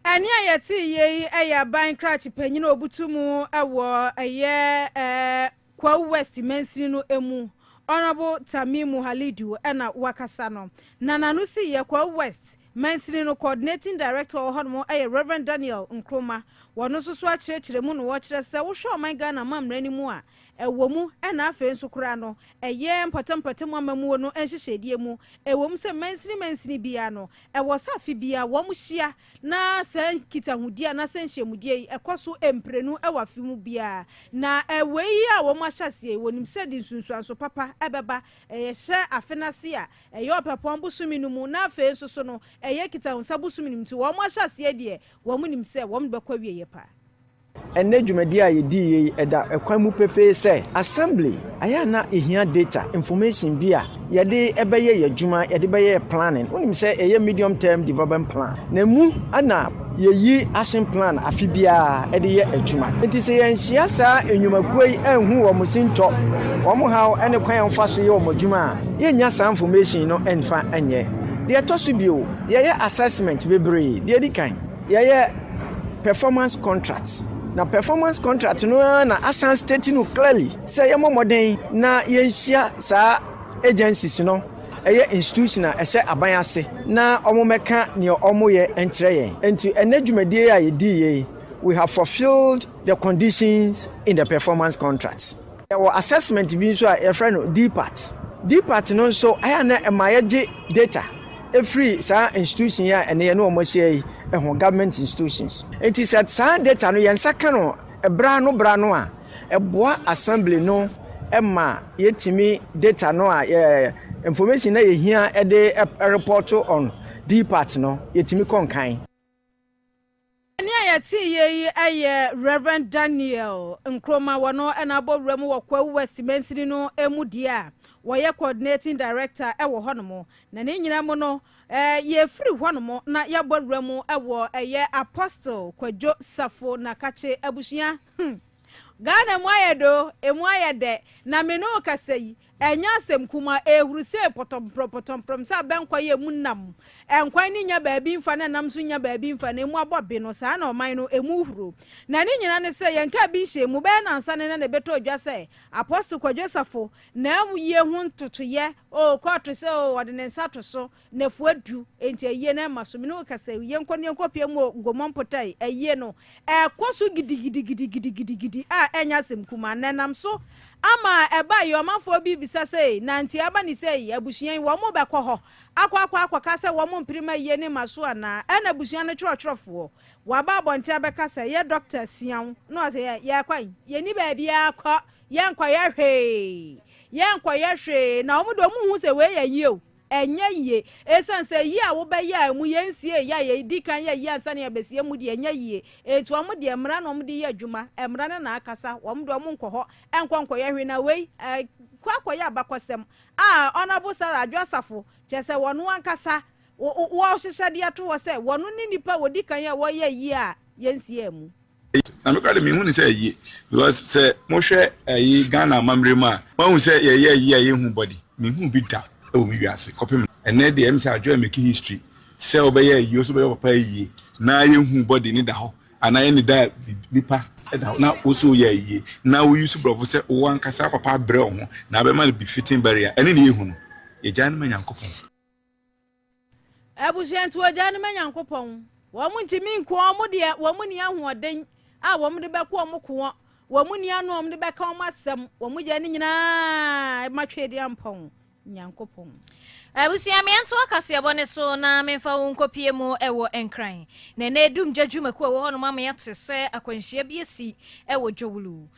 ani ayati ye aya ban crash panyina obutumu ewo eye kwa West Mansini no emu Honorable Tamimu Halidu ena wakasa no nananu si ye kwa West Mansini no coordinating director hono Reverend Daniel Nkrumah wono so so akirekire mu no wo kire se wo hwe oman Ghana mamrani mu a ɛwɔ mu ɛna afei nso kora no ɛyɛ mpɔtɛmpɔtɛm amamuo no ɛnhyehyɛdeɛ mu ɛwɔ mu sɛ mansini bia no ɛwɔ safi bia wɔn hyia na sɛ kitahodie na sɛ nhyɛmudie yi ɛkɔ so emprenu ɛwɔ afi mu bia na ɛwɔ yi a wɔn ahyɛseɛ wɔnim sɛ di nsunsuanso papa ɛbɛba ɛyɛ afenase a ɛyɛ ɔpɛpɔn busumi no mu na afei nso so no ɛyɛ kitahonsa busumi no mu nti wɔn ahyɛseɛ deɛ wɔn nim sɛ wɔn bɛkɔ wie yɛ pa ɛnɛ dwumadi a yɛdi yi ɛda ɛkwan mu pefee sɛ assembly ayɛ na ehia data information bi a yɛde ɛbɛyɛ yɛ adwuma yɛde bɛyɛ planning wonim sɛ ɛyɛ medium term development plan na mu ana yɛyi action plan afi biara ɛde yɛ adwuma nti sɛ yɛnhyia saa enwumakuo yi ɛnhu wɔ mo sintɔ wɔn haw ɛne kwan yɛmfa so yɛ wɔ mo adwuma a yɛnya saa information no ɛnfa ɛnyɛ deɛ ɛtɔ so bio yɛyɛ assessment bebree deɛ di kan yɛyɛ performance contracts na performance contract no na asan state no clearly say yɛ momoden na yɛnhyia saa agencies no ɛyɛ institution a ɛhyɛ aban ase na ɔmo mɛka ne ɔmo yɛ nkyerɛ yɛn enti ɛnɛ dwumadie a yɛdi yɛ we have fulfilled the conditions in the performance contracts ɛwɔ assessment bi nso a yɛfrɛ no D-part no nso ɛyɛ na ɛma yɛgye data every saa institution ya ɛne yɛ no ɔmo hyɛ yi ɛho government institutions enti sɛ saa data no yɛn saka no bra no a ɛboa assembly no ɛma yɛtimi data no a information na yɛhia ɛde report on D-part no yɛtimi kɔnkan Ani ayati ye aye Reverend Daniel Nkroma wono ena bowura mu wɔ West Mensini no emu dia wɔyɛ coordinating director ɛwɔ hɔnom na ne nyina mu no ye free hɔnom na ya bowura mu ɛwɔ ɛyɛ Apostle Kwadwo Safo na kache abusua Ghana mu ayedo emu ayede na me no kasai enya asem kuma ehuru se potomprom sa benkwa ye mu nam enkwan ni nya baabi mfa na nam so nya baabi mfa na emu abobe no sa na oman no emu huru na ni nyina ne se yenka bi hye mu be na nsa ne na beto odwa se Apostle Kwadwo Safo na mu ye hu ntotoye o kɔto se o wode ne nsa to so na fuadu enti aye na ma so me no kasai yenkɔ ne nkɔpie mu gomon potai aye no ɛkɔso gidigidi a enya asem kuma nanam so ama eba yomafo bi bisa sei nanti aba ni sei abusuan wo mo bekɔ hɔ akwa kasa wo mo mprima ye ne maso ana na abusuan ne twɔtwɔfo waba abonte abɛka sɛ ye doctor sian no sɛ ye kwan ye ni ba bia akɔ ye nkɔ ye hwe na wo mo do mo hu sɛ we ye yie enye yie esanse yi a wo be ya mu yensie ya ye dikan ya yi ansa ne abesie mu de enye yie etu omo de emra na omo de ye adwuma emra na akasa omo de omo nkɔ hɔ enkonkɔ ye hwe na wei kwakɔ ya abakɔsɛm a Honorable Sarah Adwasafo kyese wono ankasa wo hyehyɛ de ato wɔ sɛ wono ne nipa wo dikan ya wo ye yie a yensie mu na me kale me hu ni sɛ yie because sɛ mo hwɛ ayi Ghana mamre mu a ma hu sɛ ye yie a ye hu body me hu bi da o mi wiase kopem ene de em say adwo make history say obeye yi so be papa yi na ye hu body ni da ho ana ye ni da nipa da ho na oso ye yi na we use brofo say o wan kasa papa bre ho na be ma be fitting barrier ene ne ye hu no ye jan ma nyankopon abusiantu ojane ma nyankopon wo mu ntimi nko omo de wo mu ni ahoden a wo mu de be ko omo ko wo mu ni anu omo de be ka omo asem wo mu je ni nyina ma twede ampon nyankopon abusia me ento akase abone so na memfa wo nkopie mu ewo enkran na na edum djadwumaku ewo hono ma me yate se akwanhia bi esi ewo djowulu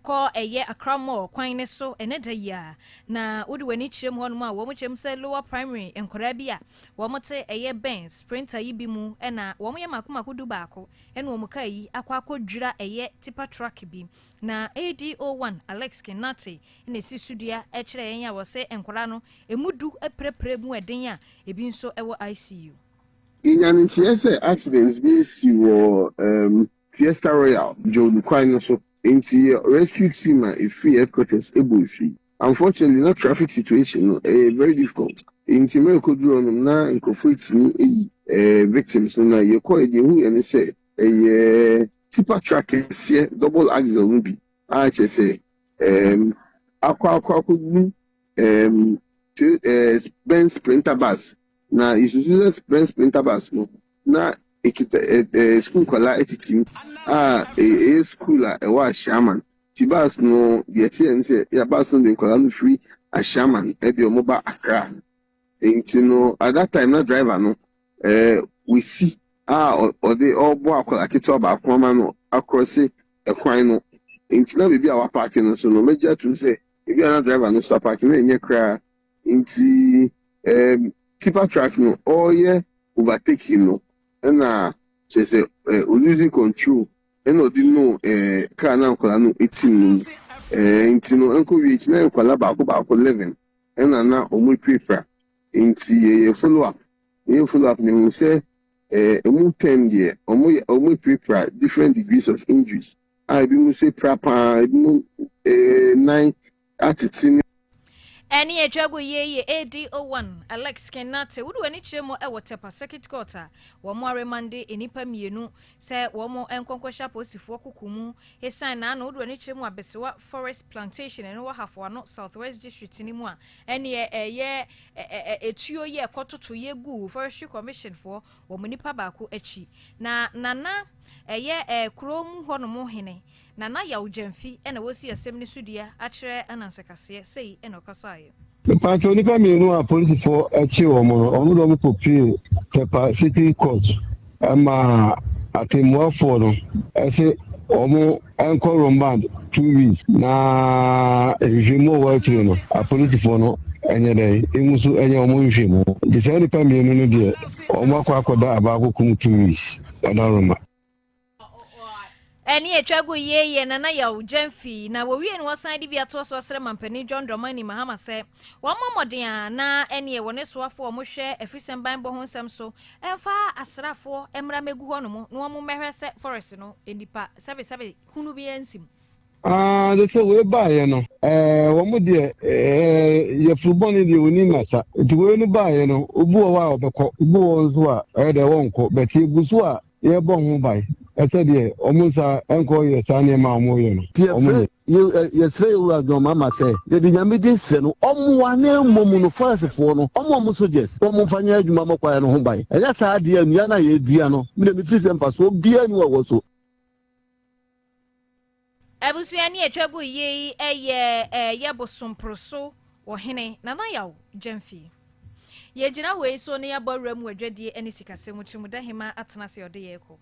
ko eye akramo kwan ne so ene da ya na wodi wani kyerem hono ma wo mo kyerem se lower primary enkora bi a wo mo te eye Benz sprinter yi bi mu na wo mo ye makomako du baako ene wo mo kai akwakodwira eye tipa truck bi na ADO1 Alex Kenati ene sisudua e kyerɛ yen ya wo se enkora no emudu eprepre mu eden a ebi nso ewo ICU inyan ntiese accidents bi si wo Fiesta Royal John Kwan so into rescue team if headquarters able free. Unfortunately, not traffic situation very difficult. Into me could do on na incorporate me victims no na you call it who and say a tipper truck here double axle will be I just say aqua could Benz sprinter bus. Now you should use Benz sprinter bus no na school kola team a school a wa shaman Tibas no the TNC ya bus no de nkwala no free a shaman e de omoba Accra. Enti no at that time na driver no we see or they all bo akola kito ba akoma no across e kwan no. Enti na bibi our parking no so no major to say if you are driver no stop parking na enye kra. Enti tipper truck no all year overtaking no na say losing control and didn't know car na nkola no 18 nti no enko reach na nkola ba 11 and na omo prepare nti follow up me say omo 10 year omo prepare different degrees of injuries I be mo say proper 9 attitude. Any a jago ye AD01 Alex Kenate would any chemo e watepa circuit court one more remande enipa mienu say one more enkonkosha posifo kukumu he sign na no would any chemo abesewa forest plantation and what have one southwest district anymore any etuo ye kototo ye gu forestry commission for womanipa baako echi na nana krom hono hene nana ya ujemfi ena wosi asem ni sudia akire Ananse kase sei ena okasaye Pancho nipa mienu a police for echi omo do mo popie pepa city court ama atemwa for no ese omo enko remand 2 weeks na ejimo work no a police for no enye dey emusu enye omo nhwemu the same nipa mienu no de omo akwakoda abaako kum 2 weeks odaroma. Any a trago ye nana ya ujemfi na wowie no wasan de bia to so asre mampani John Dramani Mahama say one more dia na ene wone soafo o mo hwe afrisem ban bo ho nsem so emfa asrafo emra megu ho no mo no mo mehwe se forest no enipa sebe hunu bi ensim they say we buy no wo mo de ye football ni oni masa ti we no buy no obu wa obekọ obu wo nso a de wonko beti gusu a ye bon ho buy ese omusa enko ye sane ma omo ye no ye sre ura adoma ma se ye di nyame di se no omo ane momu no forest fo no omo soldiers omo fanya adwuma makwa no ho buy eya sa ade anua na ye dua no me me free sempa so bia ni wo so Abusuani etwago ye ye bosomproso wo hene nana yawo jemfi ye gina we so ne yaborem wadwadie eni sikasem chimuda hema atena se ode ye ko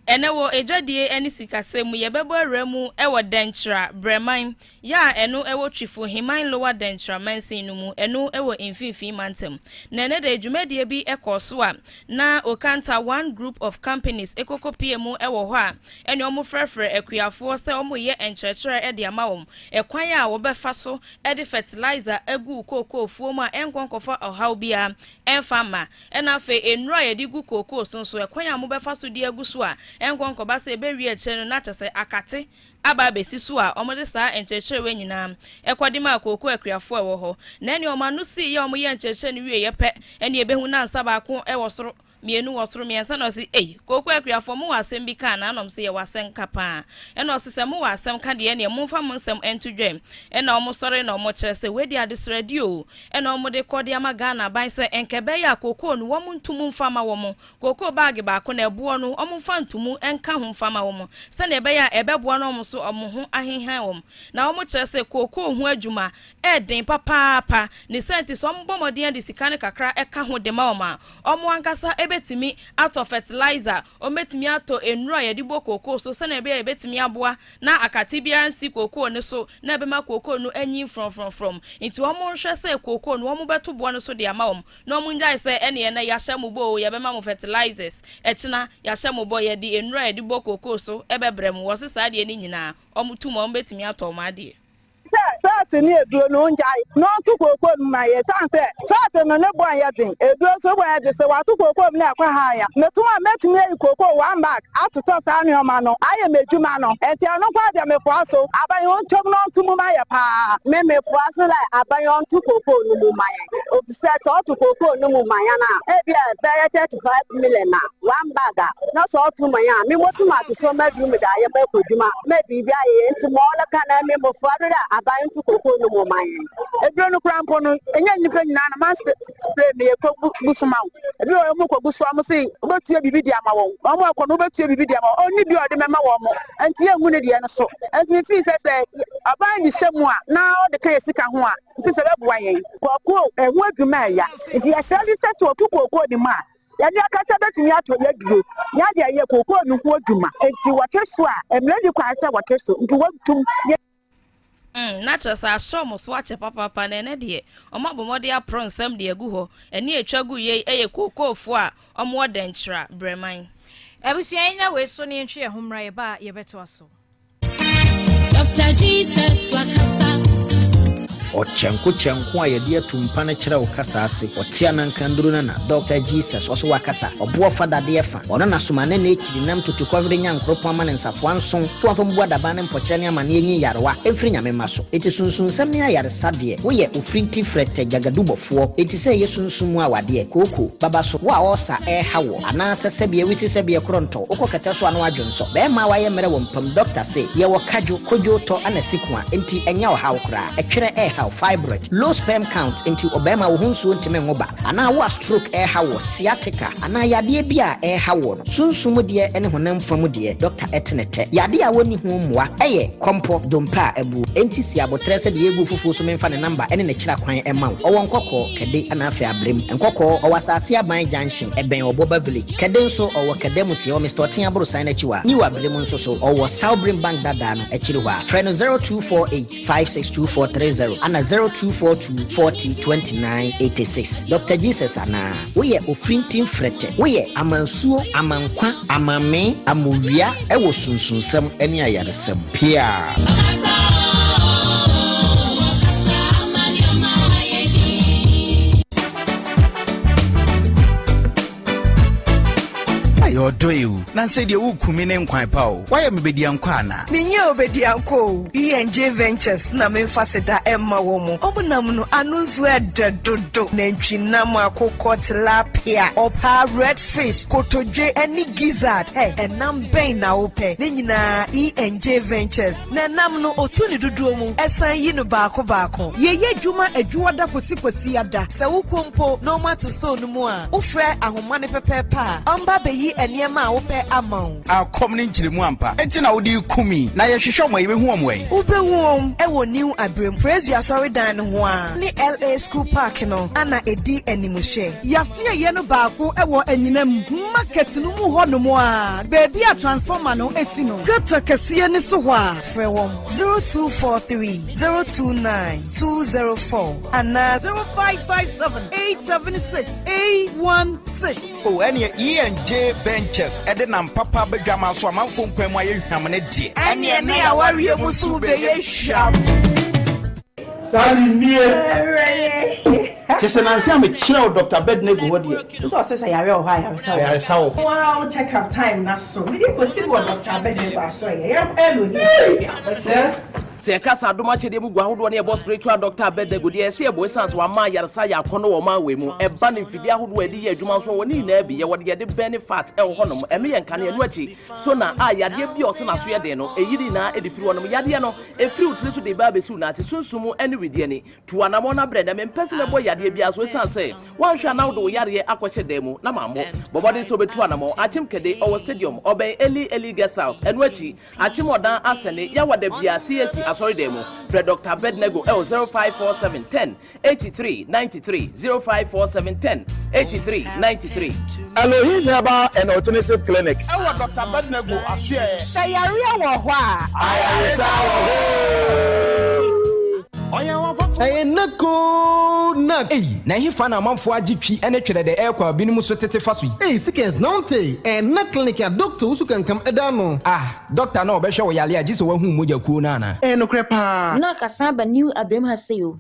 ene wo ejwadie eni sikasem ye beboramu ewo denchra breman ya eno ewo twifo himan lower denchra mansin no mu eno ewo infifi mantem na ene de dwumadie bi ekoso a na okanta one group of companies ekokopie mu ewo ho a ene omo frefre akuafo se omo ye enkyerkyere e de amawom ekwan a wo befa so e de fertilizer egu kokoo fuo mu a enkonkofa ohaw bia enfama ena fe enura ye digu kokoo sonso ekwan a mo befa so de agu so a enkonko ba se be wi ekye no na kyese akate aba besi so a omode saa enkyerkyere we nyina ekodima kokoo akuafo ewo ho na ene omanu si ye omo ye enkyerkyere ni wie ye pe ene ebehu na nsa ba ko ewo soro mienu wosoro miensa no si kokoo akuafo mo wasem bi ka na anom se ye wasen kapa ene osese mo wasem ka de ene mo mfa mo nsem entudwem ene omo sore na omo kyerese we di adesredi o ene omo de kode amaga na ban se enkebe ya kokoo no wo ntumu mfa ma wo mo kokoo bag ba ko na ebuo no omo mfa ntumu enka ho mfa ma wo mo se na ebe ya ebebuo no omo so omo ho ahenhan wo na omo kyerese kokoo ho adwuma den papa ne senti so omo bomoden de sika ne kakra eka ho de ma wo ma omo ankasa betimi ato fertilizer o betimi ato enura ye dibo kokoo so se na ebe ya betimi aboa na akati bia nsi kokoo ne so na ebe ma kokoo no anyi from into omo nhwe se kokoo no omo beto bo no so de amawom na omo njai se ene na ya hye mo bo ye be ma mo fertilizers echina ya hye mo bo ye di enura ye dibo kokoo so ebe brem wo se sa de ni nyina omo tumo omo betimi ato ma de Fat ni eduro no njai no tu kokoo ma ye sanse fat no ne bo anya den eduro so bo anya de se wa tu kokoo na akwa ha ya metuma metumi e kokoo one bag atoto sa ne oma no aye medwuma no enti ano kwa de me fo aso aban on tom no tumu ma ye pa me fo aso la aban on tu kokoo no mu ma ye ofisa so tu kokoo no mu ma ya na e bia be 35 million na one bag na so tu ma ya me motuma to so madwuma da ye ba kodwuma me bibia ye enti mo la kana me mo fo ado da aban to koko no mo man eduro no krampo no enya nipa nyina na man spray me ko busuma ebi o mo ko busu am say obetua bibi di ama won o mo ko no obetua bibi di ama oni bi o de mema wo mo anti enhu ne de no so anti me fi say aban ni hyemu a na o de ka yesika ho a fi say bebu ayen koko enhu adwuma ya nti asali say to koko di ma yadi akacha betumi ato yaduro yadi aye koko no ho adwuma enti wakeso a emredi kwa asa wakeso nti watum na just a show mo so ache papa na ene de omabomode apron sam de agu ho ene atwagu ye eye kokofo a omo denchra breman Ebusia ina we so ne ntwe homra ye ba ye beto aso Dr. Jesus wakasa Ochenko a yɛde atumpa no kyerɛ wo kasa ase ɔtia nan kanduru na Dr. Jesus ɔso wakasa ɔboɔ fada de fa ɔno na soma ne ekiri nam tutukɔwre nyankropɔ ama ne nsafo anson so afam bua daba ne mpɔkyerɛ ne ama ne enyi yarewa efiri nyame ma so eti sunsunsɛm ne ayaresa de woyɛ ofrinti frɛtɛ jagadubɔfoɔ eti sɛ yɛ sunsum a wade koko baba so wo a ɔsa ɛhawo ana sɛ bia wisi sɛ bia kronto okɔ kɛtɛ so ano adwonso bɛɛma wayɛ mmerɛ wɔ mpam doctor say yɛ wɔ kadwo kodwo tɔ ana sikwa enti ɛnya wo hawo kra ɛtwerɛ fibroid low sperm count into obema wo hunsu ntime ngoba ana wo stroke hawo sciatica ana yade bia hawo no sunsum de ene honam fam de doctor etnete yade a woni hu mmoa eye kompo dompa abu enti si abotre se de egu fufu so memfa ne number ene ne kira kwan ema wo nkokɔ kede ana afi abrem nkokɔ owasase aban junction eben oboba village kede nso owo kede musie o Mr. Otin abro sign achiwa ni wa abrem nso so owo Southbrim bank dada no achiri wa friend 0248 562430 ana 0242 40 29 86 Dr. Jesus ana we ofrintin frete we amansuo amankwa amame amowia ewo sunsunsem eni ayaresem pia Odo you na say de wo kumi ne nkwan pa o why me bedi ankwa ana menye obedi anko ENJ Ventures na me faseda emma wo mu obunam no anunzu ededodo na ntwinam akokɔ tilapia opa redfish kotojwe any gizzard enam ben na ope ne nyina ENJ Ventures na nam no otuni dodo mu esan yi no baako yeye dwuma adwuoda kosi ada se wo kompo no ma to store no mu a ofrɛ ahoma ne pepepa amba beyi eniema ope amount akom ne nkyiremu ampa enti na wodi kumi na ye hwehwɛ mo yebehu omwe ubehu ewo new abrem praise ya sorry dan ho a ni LA school park no ana edi animuhwe yase ye no baako ewo anyinam market no mu ho no mo a baby a transformer no esi no gata kase ne so ho a frewom 0243 029 204 ana 0557 876 816 oh ene ENJ Ventures edena papa bedwama so amanfo nkwan mu ayehwam ne de ene ne awarie musu be yehwam sali mie Ananse am chira Dr. Bednego hodie so say yare o ha yare sawo wow check up time na so we dey go see what Dr. Bednego aso ye elo ni se kasa adoma chede mu gwa hodo na e boss spiritual doctor Bednego de se e boy sans wa ma yaresa ya kono wo ma we mu e ba ne fidi ahodo adi ye adwuma so woni na bi ye wode ye de benefit e wo honom e me ye nka na enu achi so na yade bi o se na so ye de no e yiri na e de firi wonom yade no e firi utri so de ba be su na ate sunsumu ene wedie ni to anamo na brenda me mpese le boy yade bi aso san se wan hwa na wodo yare akɔhye de mu na mammo bobode so betu anamo achim kede owo stadium oben eli guest house enu achi achim odan asene ya wada bia CSC sorry demo Dr. Bednego 0547 10 83 93 0547 10 83 93 Elohim Herbal and Alternative Clinic. Ewa Dr. Bednego asye sayari wo ho a ayaresa Hey, nako nak. Hey, na hi fa na amanfo agitwi ene twere de ekwa binim so tete fa so. Hey, sikens nonte. Na clinic ya doctor usu kankam eda no. Doctor na obehwe wo yale agise wo hu moja kuo na na. No crepa. Na kasaba new Abraham Haseo.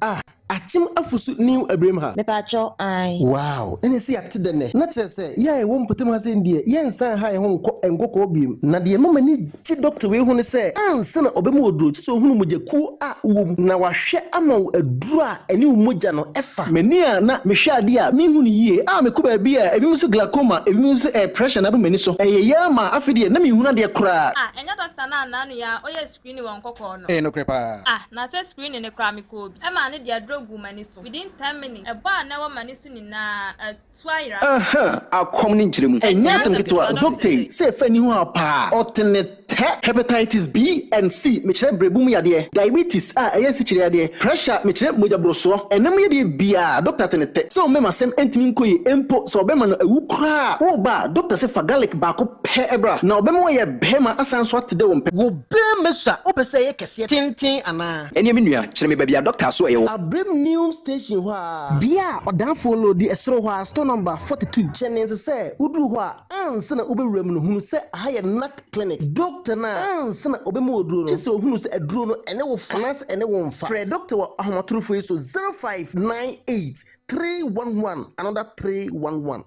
achim afusu new Abraham. Mepacho ai. Wow. Ene si ate de ne. Na kire se ya e won potem ase ndie. Ye nsan ha e ho nkoko obiem. Na de mama ni ti doctor we hu ne se anse na obemu oduro ti so hunu mojaku a wom na wahwe ama aduru a ene moja no efa. Mani a na mehwe ade a me hu ne yie. A me ko ba bi a ebi mu so glaucoma, ebi mu so pressure na be mani so. Ya ma afide na me hu na de kra. Enya doctor na nanu ya oye screen won kokko no. No krepa. Na say screen ne kra me ko bi. E ma ne de drogu mani so. Within 10 minutes e ba na wa mani so ni na twaira. Akom ni nkyeremu. Enya sem ketwa doctor say fa ni hu apa. Otene hepatitis B and C me kire brebu mu yade. Diabetes ayensi kire yade. Pressure me kire moja broso. Enam yade bia doctor tenete. So me masem entimi nkoyi empo so be ma no awu kra. Wo ba doctor say fa garlic ba ko pe ebra. Na obem wo ye bema asan so atede wo mpe. Wo be mesa opese ye kese tintin ana. Eni me nua kire me ba bia doctor so ewo. Abrem new station ho a. Bia odan follow di esro ho a store number 42. Chene so say uduru ho a anse na obewura mu no hunu say aye nut clinic. Doctor na anse na obemu oduro no. Chese ohunu say aduro no ene wo finance ene wo mfa. Fred doctor wa ahomaturufo yi so 0598 311 another 311.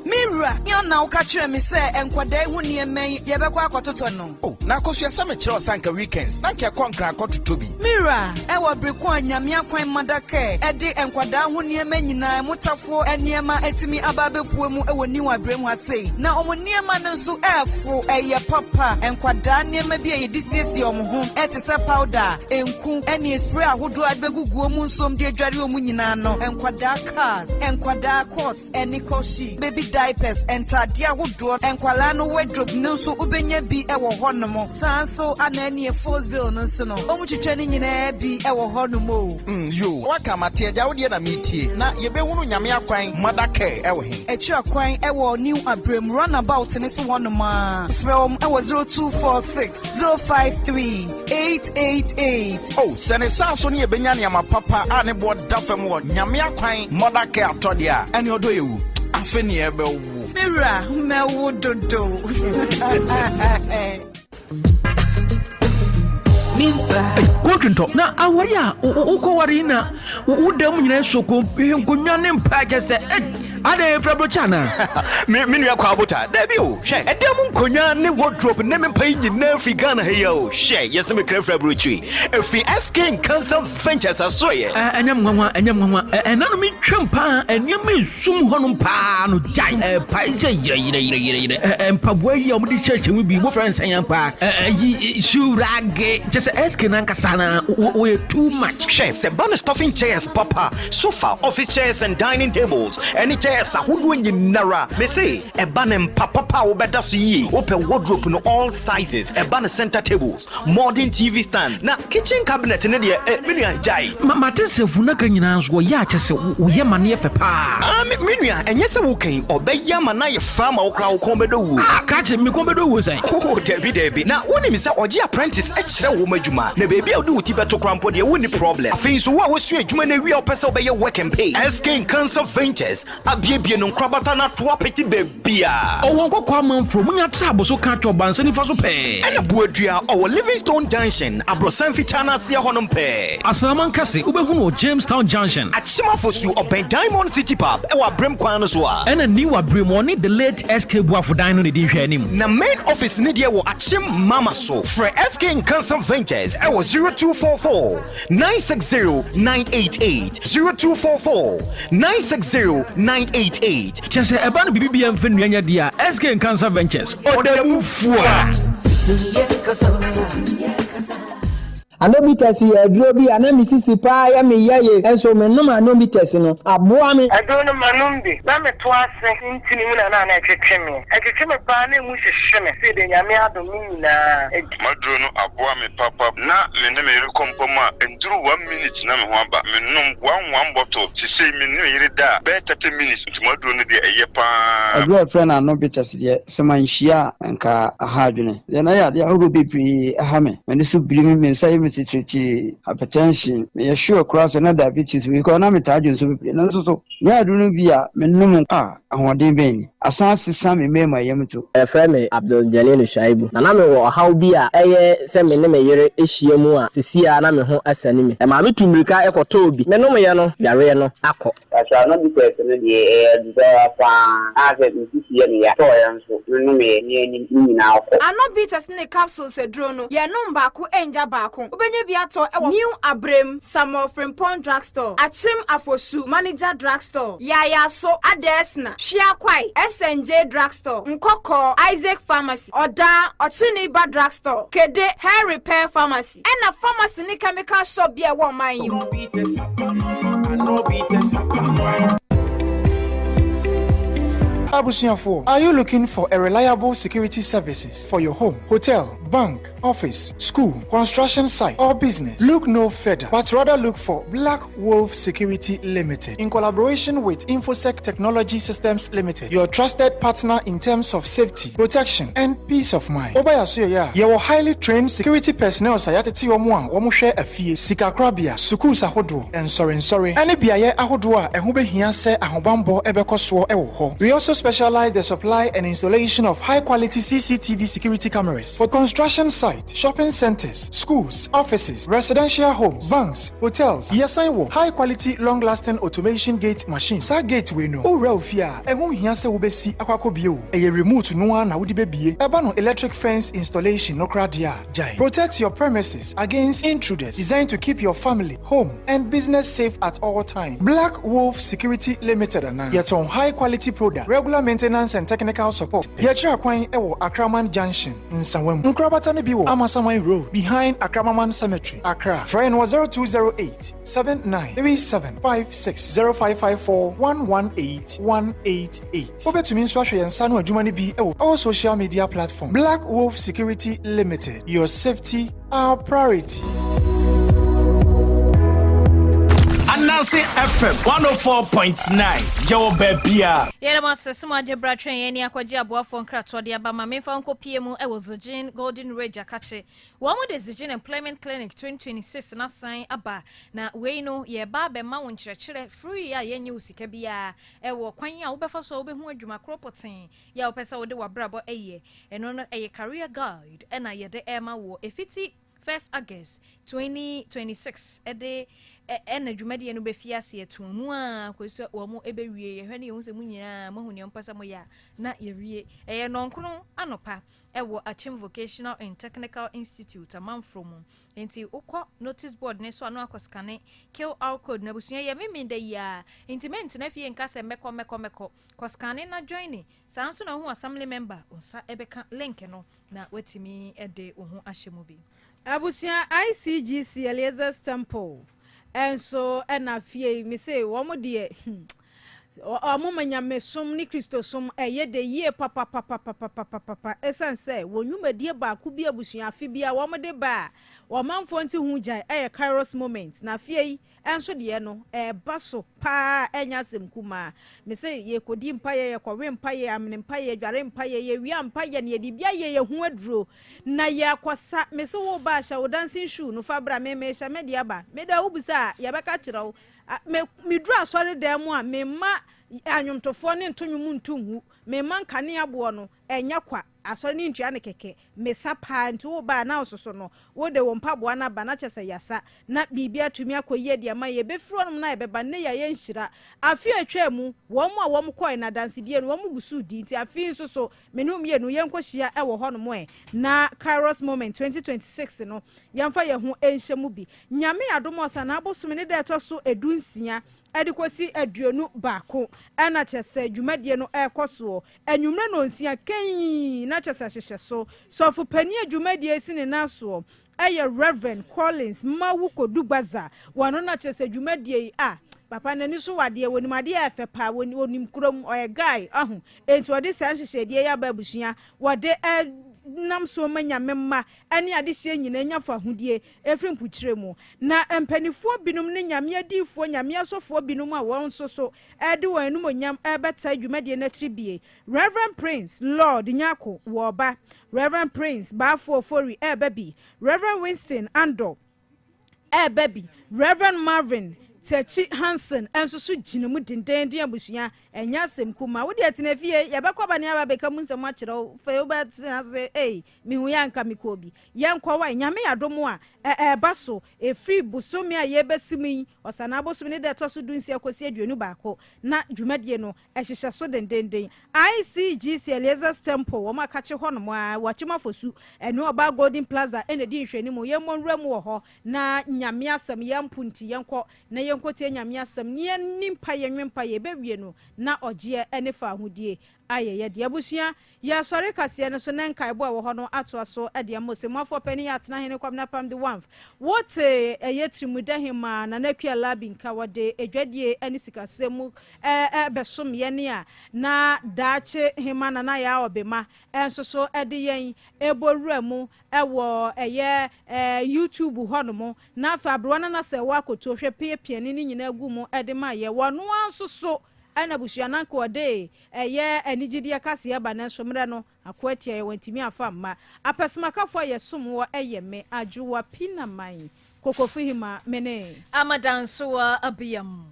Mira, you now catch me say enkwade hu ne men ye be kwa akototo no. Oh, na koso yesa me kire osanka weekends. Na nke kwankra akototo bi. Mira, e wo breku anyame akwan madake. E de enkwada hu ne men nyina mutafo eniema etimi ababepuo mu e woni wa brem ha sei. Na omo niema no nso efo eye papa enkwada niema bi e disiesie omo ho. E te se powder, enku, eni spray ahodo abeguguo mu nsom de adware omu nyina no. Enkwada cars, enkwada coats, eni koshi, baby diapers, enter dia woodrow, enkwala no wardrobe no so ubenya bi e wo honomo. Sanso anani e force bill no so no. Omu twetwani nyina bi e wo honomo. Yo, waka mate ja wo de na metie. Na ye be hunu nyame akwan madake e wo he. Echu akwan e wo new Abrem runabout ne so honoma. From e wo 0246 053 888. Oh, sene sanso ne ye benya ne ama papa a ne bo dafem wo nyame akwan madake atode a. Ene odo yewu. Afeni ebe wu. Mira, me wo dodo. Kotunto na awaya ukowari na udem nyina soko nkonwa ne mpa kese ade frabro chana me nua kwa abota da bi o hwe edem nkonwa ne wardrobe ne mpa nyina Africa na heya o hwe yesi me kra frabro chi efi SK Cancer Ventures asoye anyam nwanwa enanu mi twempa eniam sum honum pa no jai pa je yire empabwa yi omdi chechemu bi mo friends anyampa yi shurage just SK nankasana we too much chef se ban stuffing chairs papa sofa office chairs and dining tables any chairs ahodo nyinara me say e ban papa wo beda so yi open wardrobe no all sizes e ban center tables modern TV stand na kitchen cabinet ne de menua jai matesefu na kanyina so ya chese wo ye mane fepa menua enye se wo kan obeya mana ye fa ma wo kra wo kombedo wu ka che me kombedo wu sai oh debi na woni mi se oje apprentice e kire wo madwuma na baby a do wuti beto krampo de woni problem afin so wo asu adwuma na wi opese obeye work and pay SK Cancer Ventures abiebie no krabata na to apeti bebia owon kokwa manfro munya trabo so ka to banse ni fa so pe ena buadua owo Livingstone Junction abrosan fitana se honom pe asaman kase ubehunu Jamestown Junction achimafosu oben Diamond City Pub e wa brem kwan no so a ena ni wa brem oni the late SK Buafo Dino ne di hwe anim na main office ne de wo achim mama so for SK Cancer Ventures I was 0244 960 988 0244 960 988 chese eba no bibi em fenu anya dia SK Cancer Ventures odemu fua Anobites here drobi anamisisi pa ya me yaye enso me no anobites no aboa me adono manumbi na me to ase ntini mu na etwetwe me pa na mu hwehwe me se de nyame adom nyina madro no aboa me papa na me ne me rekompoma enduru 1 minute na me ho aba me nom one bottle ti sei me ne yire da be 30 minutes nti madro no de eye pa adro friend anobites de se manhia nka ahadwene de na ya de ahogo bibri aha me ne so biri me sai treat hypertension me sure cross na diabetes we ko na me tajo so be na so me adu no bia me num ahode ben asan sesa me mema yam to efre me Abdul Jalil Shaibu na me wo haw bi a eye se me ne me yere ehia mu a sesia na me ho asani me ma me tumrika ekoto obi me no me ye no yare no akọ asa no bi kwese no de do fa ase bi sie ne ya to ya nso no me ni nyina akọ Anobitas ne capsules edro no ye no baako enja baako obenye bi ato ewo New Abrem Samuel Frimpong Drugstore Achim Afosu Manager Drugstore Yaya So Adesna Hwiakwai SNJ Drugstore Nkoko Isaac Pharmacy Oda Ochiniba Drugstore Kede Hair Repair Pharmacy and a pharmacy ni chemical shop bi e wo man yi Abusiafo, are you looking for a reliable security services for your home, hotel, bank, office, school, construction site, or business? Look no further, but rather look for Black Wolf Security Limited in collaboration with InfoSec Technology Systems Limited, your trusted partner in terms of safety, protection, and peace of mind. Obayasuya, your highly trained security personnel sayateti omwa omuhwe afie sikakrabia suku sahodro and sorry any biaye ahodo a ehube hia se ahobambo ebekoso ewo ho. We also specialize the supply and installation of high-quality CCTV security cameras for construction sites, shopping centers, schools, offices, residential homes, banks, hotels. Yesanwo high-quality, long-lasting automation gate machines. Sa gate we know. Ora ofia ehun hia se wobesi akwakobie eye remote no na wodi bebie. Eba no electric fence installation no kradia jai. Protect your premises against intruders. Designed to keep your family, home, and business safe at all times. Black Wolf Security Limited and yet on high-quality product. Regular maintenance and technical support. Yechira kwan ewo Akraman Junction in Sanwem. Nkrabata ne biwo Amasamai Road behind Akramaman Cemetery, Accra. Phone was 0208 793756 0554 118 188. Obetumi nso ahwe yensa no adwuma ne bi ewo all social media platform. Black Wolf Security Limited. Your safety our priority. Ananse FM 104.9 Jawo Bebia. Yere mo sesimo agebra twen ye ni akwaji aboafo nkrato de aba ma memfa nkopie mu e wo Zogin Golden Ridge akache. Wo mo de Zogin Employment Clinic 2026 na san aba na we no ye ba be ma won kyerɛkyerɛ free a ye nyi usika bia e wo kwan a wo befa so wo be hu adwuma kropoten ya wo pesa wo de wabrabo eye eno no eye career guide e na ye de e ma wo efiti 1st August 2026 ede ena dwumade no be fiase etunu a kweso wo mo ebewie ye hwe ne ye hu se munyina mahuni ompasa mo ya na ye wie eye nonkono anopa ewo Achim Vocational and Technical Institute amanfrom enti ukọ notice board ne so anu akoskane QR code na busuya ye memende ya intimate na fie nka se meko koskane na join sanso na hu assembly member onsa ebeka link no na wetimi ede wo hu ahyemu bi abusia ICGC Eliezer Temple enso ena fie mi say wo mo de omumanya mesom ni Kristosom eye de ye papa esanse wonwumadie ba ku bi abusua afi bia wo mo de ba wo manfo nti hu jai Kairos moment na fie enso de no baso pa enya semkuma me say ye kodi mpaye ye kwowe mpaye amne mpaye dware mpaye ye wi mpaye ne de bia ye hu aduro na ye akwasa me say wo ba sha wo dancing shoe no fa bra me sha me de aba me da wo busa ye beka kirawo me dru asori dem a me ma anyomtofo ne ntonwum ntunhu me man kane abo no enya kwa asori ne ntua ne keke me sapa nti wo ba na ososo no wo de wo mpaboa na ba na chese yasa na bibia tumi akoye de ma ye befiro no na ye beba ne ya ye nhira afi atwa mu wo mo a wo mo koi na dansedie no wo mo gusu di nti afi nsoso me no mie no ye nkohia e wo ho no mo na Kairos moment 2026 no yamfa ye ho enhyemu bi nyame adomo sa na abosom ne de to so edunsia edikosi aduonu baako ena chese dwumadie no ekoso enwumre no nsia kan na chese hyehye so fu pani adwumadie sine naso eye Reverend Collins Mawuko Dugbaza wano na chese dwumadie papa nani so wade wonimade afepa wonim krom oye guy enti wode san hyehye ya ba abusua wode nam so manya memma ane ade hye nyina nya fa hudie efrim pukyire mu na empanifo binum ne nyame adifo nyame asofo binum a won so ede wanum onyam ebeta dwumade na tribie Reverend Prince Lord Nyako woba Reverend Prince Bafo Fori baby Reverend Winston Ando baby Reverend Marvin Techi Hansen enso so gina mu dendenden abusua enya asem kuma wo de atena fie ye bekọ ba ne aba beka mu nsem a kire wo fe wo ba tena se mi hu ya nka mi ko bi ye nkọ wa nyame yadomo a ba so free busomi a ye besimi osana bosomi ne de to so dunsi akosi aduonu baako na dwumadie no ehihye so dendenden ICGC Eliezer Temple wo ma kache ho no a wachima fosu eno oba Golden Plaza ene di nhwani mu ye monwura mu wo ho na nyame asem ye mpunti ye nkọ na ye nkotie nyame asem ne nimpa ye nwempa ye bewie no na ogie ene fa ahudie ayeye de abusua ya sori kase ne so nan kai bo wo ho no ato so de amosem afọ pani atena hene kwamna pam the one what eye trimudahima na nakua labin ka wode edwadie ani sikasemu besom ye ne a na daache hima na ya obema enso so de yen eborura mu ewo eye YouTube ho no mo na fa abrona na se wa koto hwe pie ni nyina gu mu de ma ye wono anso so ana busuana nko de eye anigidi akase ya ba na nsomre no akwatia ye wantimi afa ma apesemakafo ye somwo eye me ajuwa pinaman kokofuhima mene amadanso wa abiyam